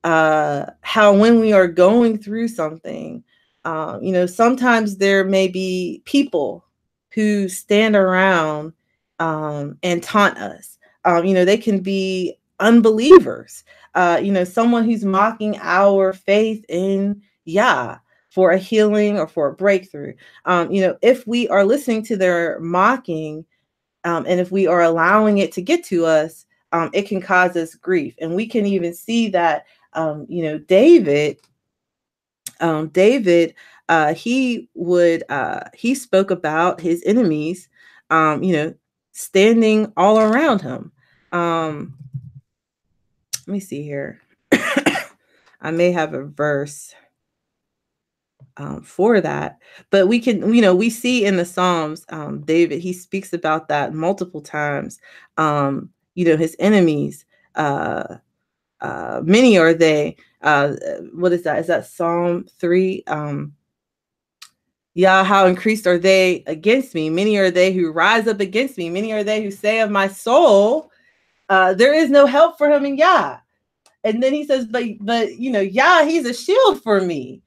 how when we are going through something, sometimes there may be people who stand around and taunt us. They can be unbelievers, someone who's mocking our faith in Yah for a healing or for a breakthrough. If we are listening to their mocking, and if we are allowing it to get to us, it can cause us grief. And we can even see that, David, he spoke about his enemies, standing all around him. Let me see here. I may have a verse for that, but we can, we see in the Psalms, David, he speaks about that multiple times. His enemies, Many are they. What is that? Is that Psalm 3? Yeah, how increased are they against me? Many are they who rise up against me. Many are they who say of my soul, there is no help for him in Yah. And then he says, but Yah, he's a shield for me.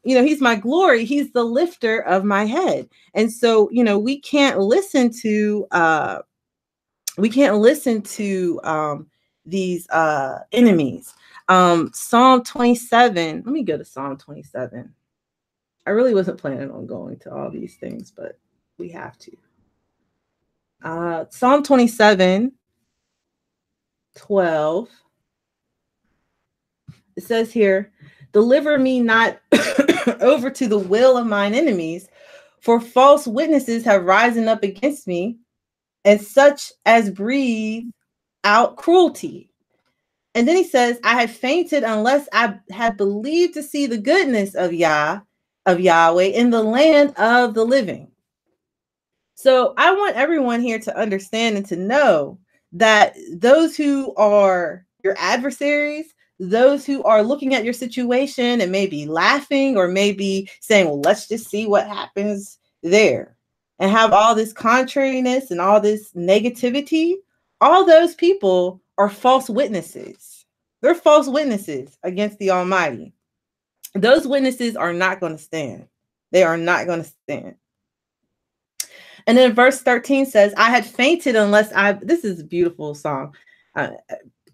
He's my glory. He's the lifter of my head. And so, we can't listen to these enemies. Psalm 27. Let me go to Psalm 27. I really wasn't planning on going to all these things, but we have to. Psalm 27, 12. It says here, deliver me not over to the will of mine enemies, for false witnesses have risen up against me, and such as breathe out cruelty. And then he says, I had fainted unless I had believed to see the goodness of Yahweh in the land of the living. So I want everyone here to understand and to know that those who are your adversaries, those who are looking at your situation and maybe laughing or maybe saying, well, let's just see what happens there, and have all this contrariness and all this negativity, all those people are false witnesses. They're false witnesses against the Almighty. Those witnesses are not going to stand. They are not going to stand. And then verse 13 says, I had fainted unless this is a beautiful song.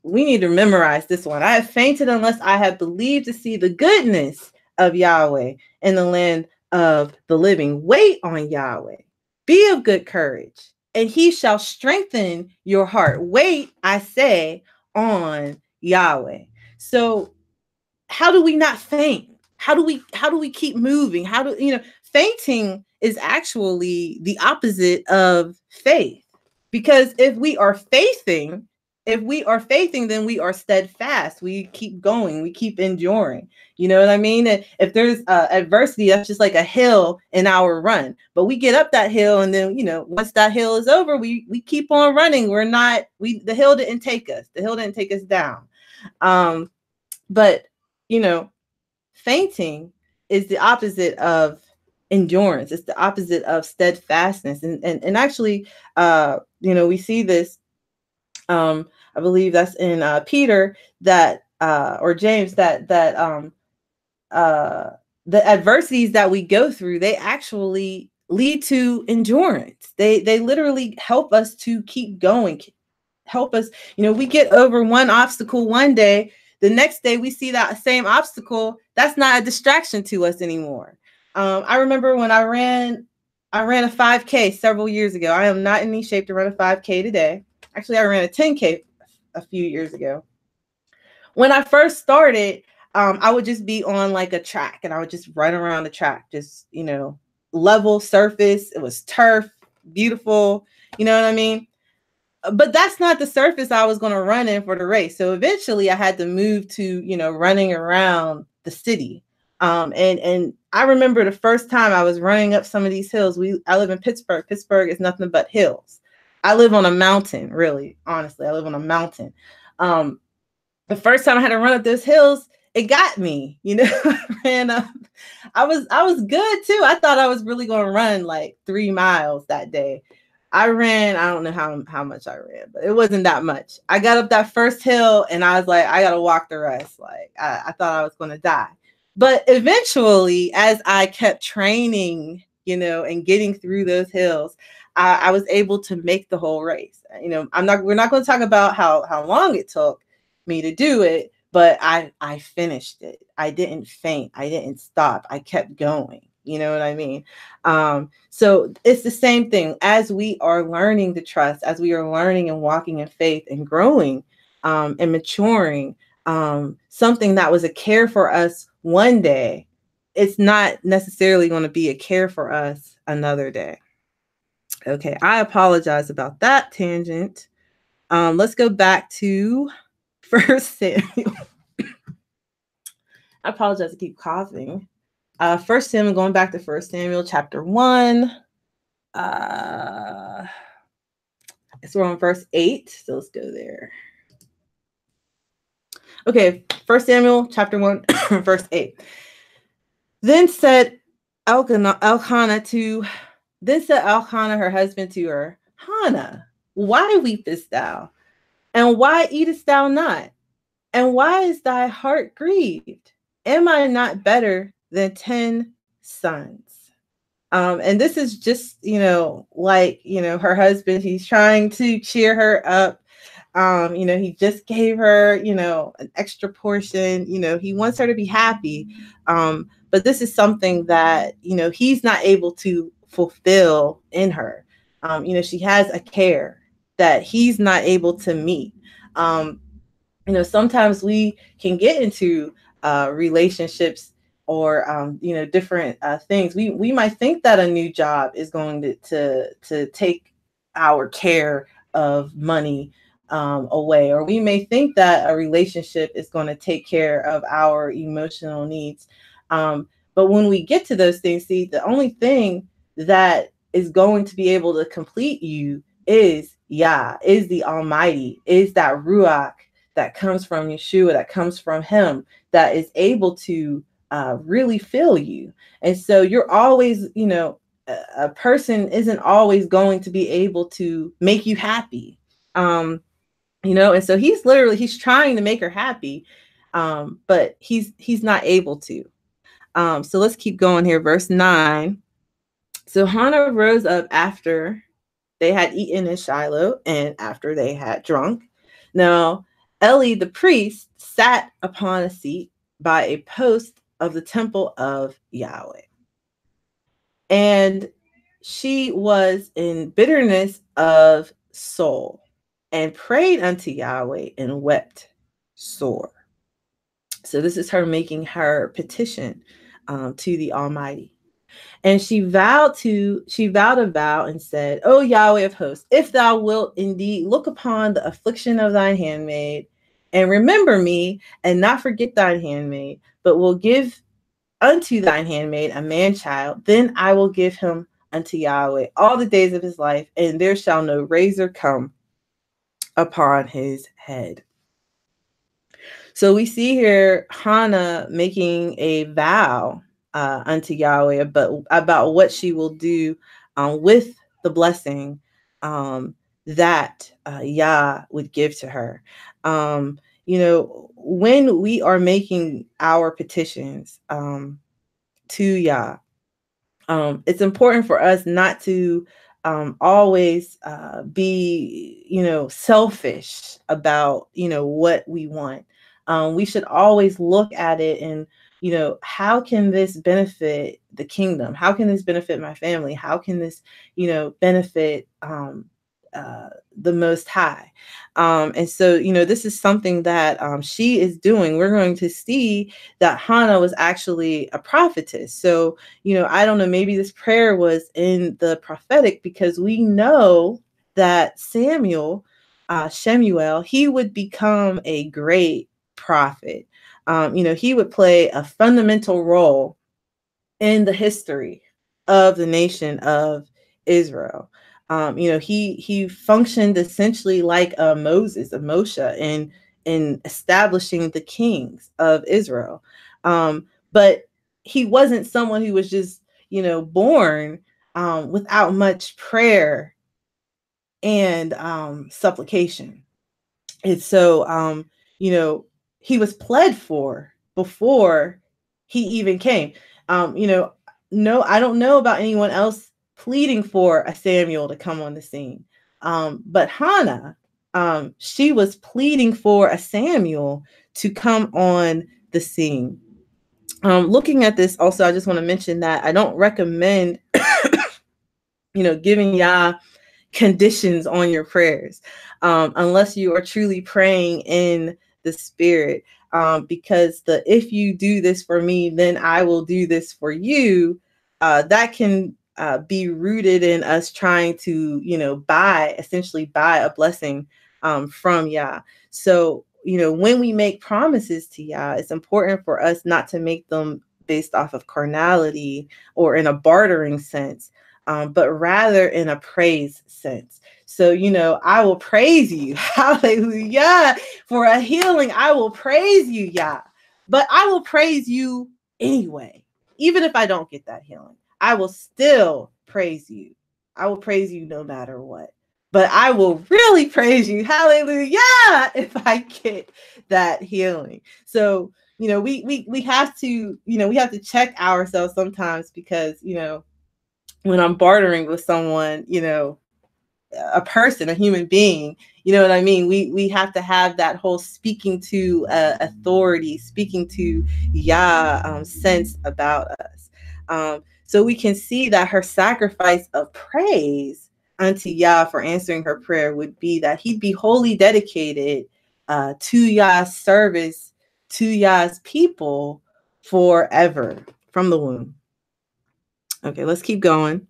We need to memorize this one. I have fainted unless I had believed to see the goodness of Yahweh in the land of the living. Wait on Yahweh. Be of good courage, and he shall strengthen your heart. Wait, I say, on Yahweh. So how do we not faint? How do we keep moving? Fainting is actually the opposite of faith. Because if we are faithing, then we are steadfast. We keep going. We keep enduring. You know what I mean? And if there's adversity, that's just like a hill in our run. But we get up that hill, and then once that hill is over, we keep on running. The hill didn't take us. The hill didn't take us down. But fainting is the opposite of endurance. It's the opposite of steadfastness. And actually, we see this. I believe that's in Peter or James that the adversities that we go through, they actually lead to endurance. They literally help us to keep going. Help us. We get over one obstacle one day. The next day we see that same obstacle. That's not a distraction to us anymore. I remember when I ran a 5K several years ago. I am not in any shape to run a 5K today. Actually, I ran a 10K a few years ago. When I first started, I would just be on like a track, and I would just run around the track, just, level surface. It was turf, beautiful. You know what I mean? But that's not the surface I was going to run in for the race. So eventually I had to move to, running around the city. And I remember the first time I was running up some of these hills. I live in Pittsburgh. Pittsburgh is nothing but hills. I live on a mountain, really, honestly. I live on a mountain. The first time I had to run up those hills, it got me, and I was good too. I thought I was really going to run like 3 miles that day. I don't know how much I ran, but it wasn't that much. I got up that first hill and I was like, I got to walk the rest. Like I thought I was going to die. But eventually, as I kept training, and getting through those hills, I was able to make the whole race. We're not going to talk about how long it took me to do it, but I finished it. I didn't faint. I didn't stop. I kept going. You know what I mean? So it's the same thing as we are learning to trust, as we are learning and walking in faith and growing and maturing. Something that was a care for us one day, it's not necessarily going to be a care for us another day. Okay, I apologize about that tangent. Let's go back to 1 Samuel. I apologize to keep coughing. 1 Samuel, going back to 1 Samuel chapter 1. So we're on verse 8. So let's go there. Okay, 1 Samuel chapter 1, verse 8. Then said Elkanah, her husband, to her, Hannah, why weepest thou? And why eatest thou not? And why is thy heart grieved? Am I not better than 10 sons? And this is just, like, her husband, he's trying to cheer her up. He just gave her, an extra portion, he wants her to be happy. But this is something that, he's not able to fulfill in her. She has a care that he's not able to meet. Sometimes we can get into relationships or different things. We might think that a new job is going to take our care of money away, or we may think that a relationship is going to take care of our emotional needs. But when we get to those things, see, the only thing that is going to be able to complete you is Yah, is the Almighty, is that Ruach that comes from Yeshua, that comes from him, that is able to really fill you. And so you're always, a person isn't always going to be able to make you happy. And so he's trying to make her happy, but he's not able to. So let's keep going here. Verse 9. So Hannah rose up after they had eaten in Shiloh and after they had drunk. Now, Eli the priest sat upon a seat by a post of the temple of Yahweh. And she was in bitterness of soul and prayed unto Yahweh and wept sore. So this is her making her petition to the Almighty. And she vowed a vow and said, O Yahweh of hosts, if thou wilt indeed look upon the affliction of thine handmaid, and remember me, and not forget thine handmaid, but will give unto thine handmaid a man child, then I will give him unto Yahweh all the days of his life, and there shall no razor come upon his head. So we see here Hannah making a vow unto Yahweh about what she will do with the blessing that Yah would give to her. When we are making our petitions to Yah, it's important for us not to always be, selfish about, what we want. We should always look at it and, how can this benefit the kingdom? How can this benefit my family? How can this, benefit the Most High? And so, this is something that she is doing. We're going to see that Hannah was actually a prophetess. So, I don't know, maybe this prayer was in the prophetic, because we know that Shemuel, he would become a great prophet. He would play a fundamental role in the history of the nation of Israel. He functioned essentially like a Moshe in establishing the kings of Israel. But he wasn't someone who was just, born without much prayer and supplication. And so, he was pled for before he even came. No, I don't know about anyone else pleading for a Samuel to come on the scene. But Hannah, she was pleading for a Samuel to come on the scene. Looking at this also, I just want to mention that I don't recommend, giving Yah conditions on your prayers, unless you are truly praying in the Spirit, because if you do this for me, then I will do this for you, that can be rooted in us trying to, essentially buy a blessing from Yah. So, when we make promises to Yah, it's important for us not to make them based off of carnality or in a bartering sense, but rather in a praise sense. So, I will praise you, hallelujah, for a healing. I will praise you, Yah, but I will praise you anyway. Even if I don't get that healing, I will still praise you. I will praise you no matter what. But I will really praise you, hallelujah, if I get that healing. So, we have to, we have to check ourselves sometimes, because, when I'm bartering with someone, a person, a human being, you know what I mean? We have to have that whole speaking to authority, speaking to Yah sense about us. So we can see that her sacrifice of praise unto Yah for answering her prayer would be that he'd be wholly dedicated to Yah's service, to Yah's people forever from the womb. Okay, let's keep going.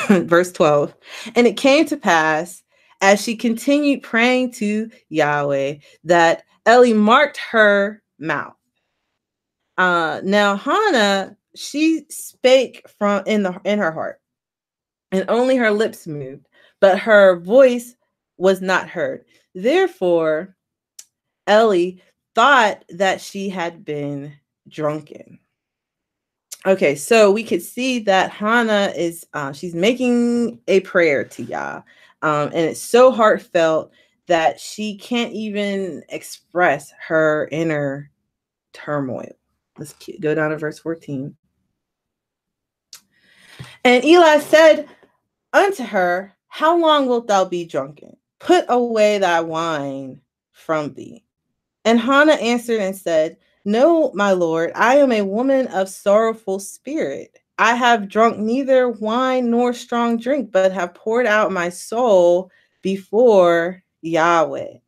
Verse 12. And it came to pass, as she continued praying to Yahweh, that Eli marked her mouth. Now Hannah, she spake from in her heart, and only her lips moved, but her voice was not heard. Therefore, Eli thought that she had been drunken. Okay, so we could see that Hannah is she's making a prayer to Yah, and it's so heartfelt that she can't even express her inner turmoil. Let's go down to verse 14. And Eli said unto her, how long wilt thou be drunken? Put away thy wine from thee. And Hannah answered and said, no, my Lord, I am a woman of sorrowful spirit. I have drunk neither wine nor strong drink, but have poured out my soul before Yahweh.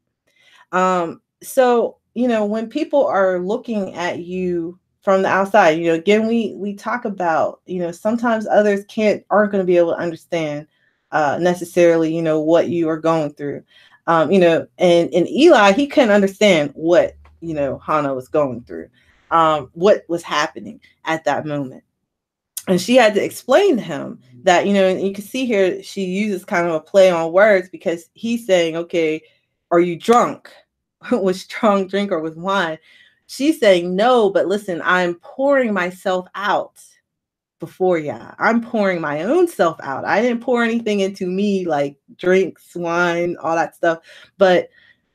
So, when people are looking at you from the outside, again, we talk about, sometimes others aren't going to be able to understand necessarily, what you are going through. And Eli, he couldn't understand what, Hannah was going through, what was happening at that moment. And she had to explain to him that, and you can see here, she uses kind of a play on words, because he's saying, okay, are you drunk with strong drink or with wine? She's saying, no, but listen, I'm pouring myself out before Yah. I'm pouring my own self out. I didn't pour anything into me like drinks, wine, all that stuff. But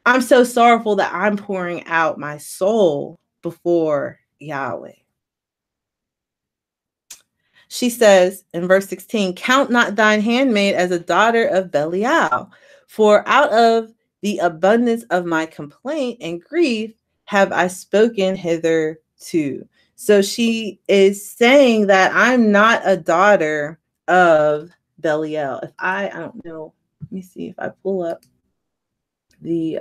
I'm so sorrowful that I'm pouring out my soul before Yahweh. She says in verse 16, count not thine handmaid as a daughter of Belial, for out of the abundance of my complaint and grief have I spoken hitherto. So she is saying that I'm not a daughter of Belial. If I don't know, let me see if I pull up the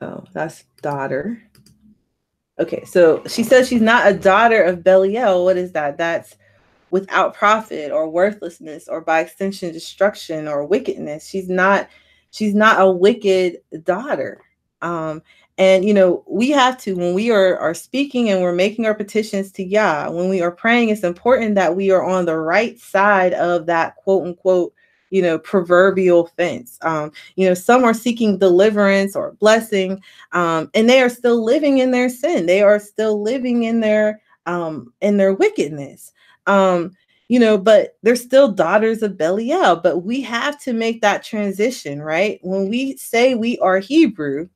oh, that's daughter. Okay, so she says she's not a daughter of Belial. What is that? That's without profit or worthlessness, or by extension destruction or wickedness. She's not a wicked daughter. And we have to, when we are speaking and we're making our petitions to Yah, when we are praying, it's important that we are on the right side of that quote unquote proverbial fence. Some are seeking deliverance or blessing, and they are still living in their sin. They are still living in their wickedness. But they're still daughters of Belial. But we have to make that transition, right? When we say we are Hebrew,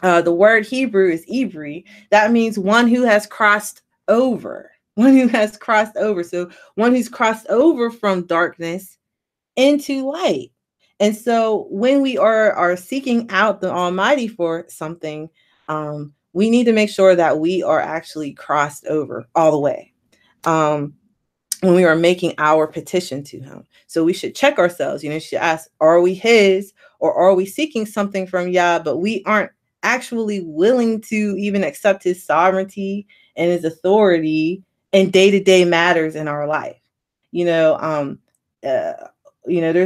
the word Hebrew is Ivri. That means one who has crossed over. One who has crossed over. So one who's crossed over from darkness into light. And so when we are seeking out the Almighty for something, we need to make sure that we are actually crossed over all the way. When we are making our petition to him. So we should check ourselves, should ask, are we his, or are we seeking something from Yah, but we aren't actually willing to even accept his sovereignty and his authority in day-to-day matters in our life. There's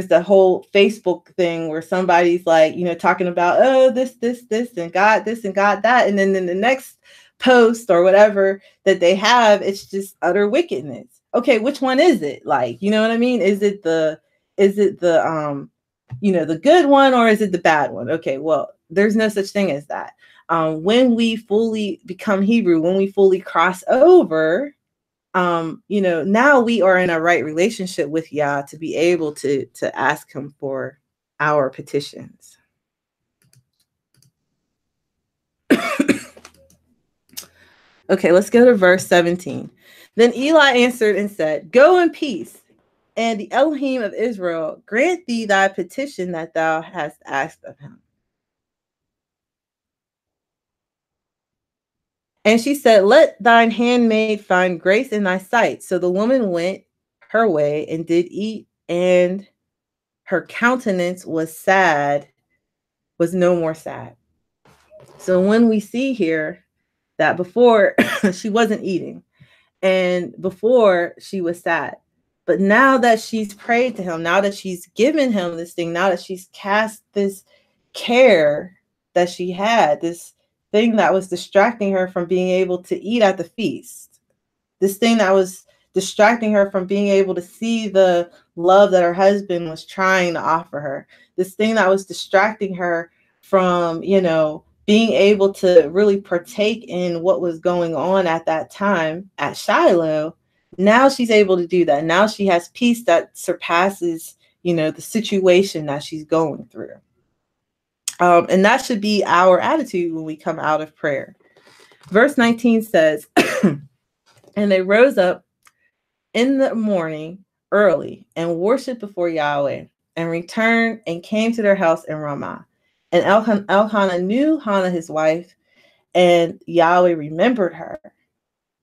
the whole Facebook thing where somebody's like, talking about, oh, this, and God this and God that. And then in the next post or whatever that they have, it's just utter wickedness. Okay, which one is it? Like, you know what I mean? Is it the the good one, or is it the bad one? Okay, well, there's no such thing as that. When we fully become Hebrew, when we fully cross over, now we are in a right relationship with Yah to be able to ask him for our petitions. Okay, let's go to verse 17. Then Eli answered and said, "Go in peace, and the Elohim of Israel grant thee thy petition that thou hast asked of him." And she said, "Let thine handmaid find grace in thy sight." So the woman went her way and did eat, and her countenance was sad, was no more sad. So when we see here that before she wasn't eating, and before she was sad, but now that she's prayed to him, now that she's given him this thing, now that she's cast this care that she had, this thing that was distracting her from being able to eat at the feast, this thing that was distracting her from being able to see the love that her husband was trying to offer her, this thing that was distracting her from, being able to really partake in what was going on at that time at Shiloh. Now she's able to do that. Now she has peace that surpasses, the situation that she's going through. And that should be our attitude when we come out of prayer. Verse 19 says, "And they rose up in the morning early and worshiped before Yahweh, and returned and came to their house in Ramah. And Elkanah knew Hannah his wife, and Yahweh remembered her.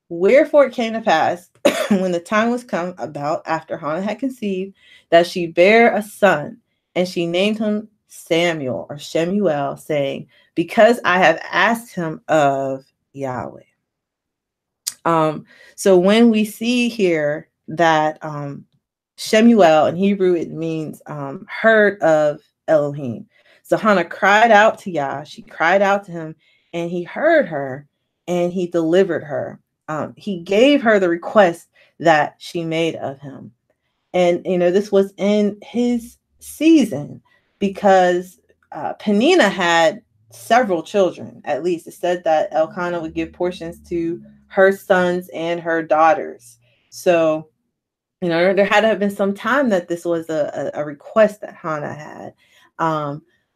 Wherefore it came to pass, when the time was come about after Hannah had conceived, that she bare a son, and she named him Samuel or Shemuel, saying, Because I have asked him of Yahweh." So when we see here that Shemuel in Hebrew, it means heard of Elohim. So Hannah cried out to Yah. She cried out to him, and he heard her, and he delivered her. He gave her the request that she made of him. And, this was in his season, because Peninnah had several children. At least it said that Elkanah would give portions to her sons and her daughters. So, there had to have been some time that this was a request that Hannah had.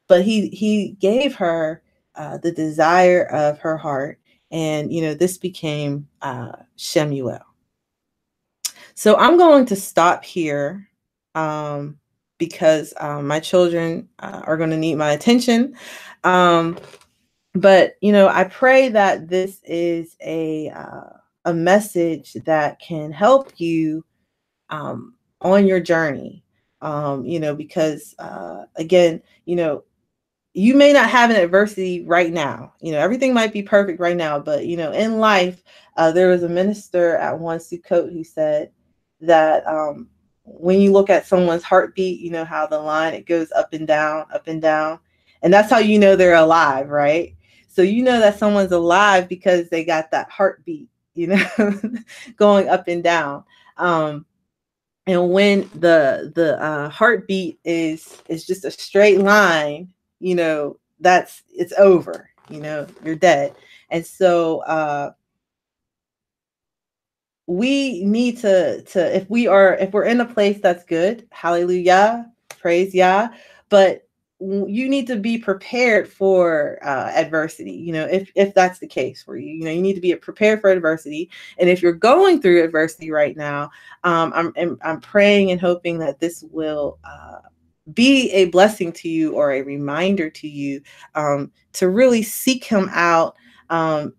But he gave her the desire of her heart. And, this became Shemuel. So I'm going to stop here because my children are going to need my attention. But, I pray that this is a message that can help you on your journey, because again, you may not have an adversity right now. Everything might be perfect right now, but, in life, there was a minister at one Sukkot who said that when you look at someone's heartbeat, how the line, it goes up and down, and that's how they're alive, right? So that someone's alive because they got that heartbeat, going up and down. And when the heartbeat is just a straight line, it's over, you're dead. And so we need to if we're in a place that's good, hallelujah, praise Yah, but you need to be prepared for adversity, if that's the case for you. You need to be prepared for adversity. And if you're going through adversity right now, I'm praying and hoping that this will be a blessing to you, or a reminder to you to really seek him out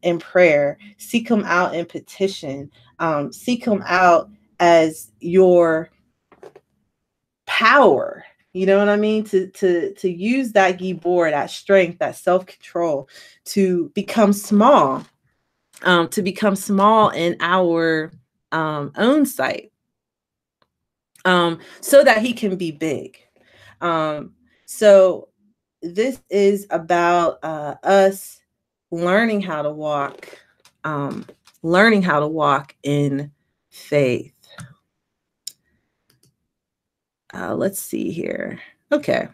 in prayer, seek him out in petition, seek him out as your power. You know what I mean? To use that gibor, that strength, that self-control, to become small in our own sight, so that he can be big. So this is about us learning how to walk learning how to walk in faith. Let's see here. Okay.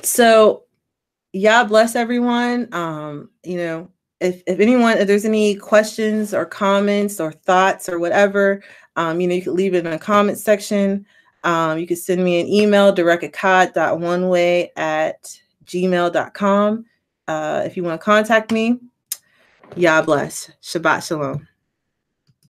So Yah bless everyone. If there's any questions or comments or thoughts or whatever, you can leave it in the comment section. You can send me an email, directakad.oneway@gmail.com. If you want to contact me. Yah bless. Shabbat shalom.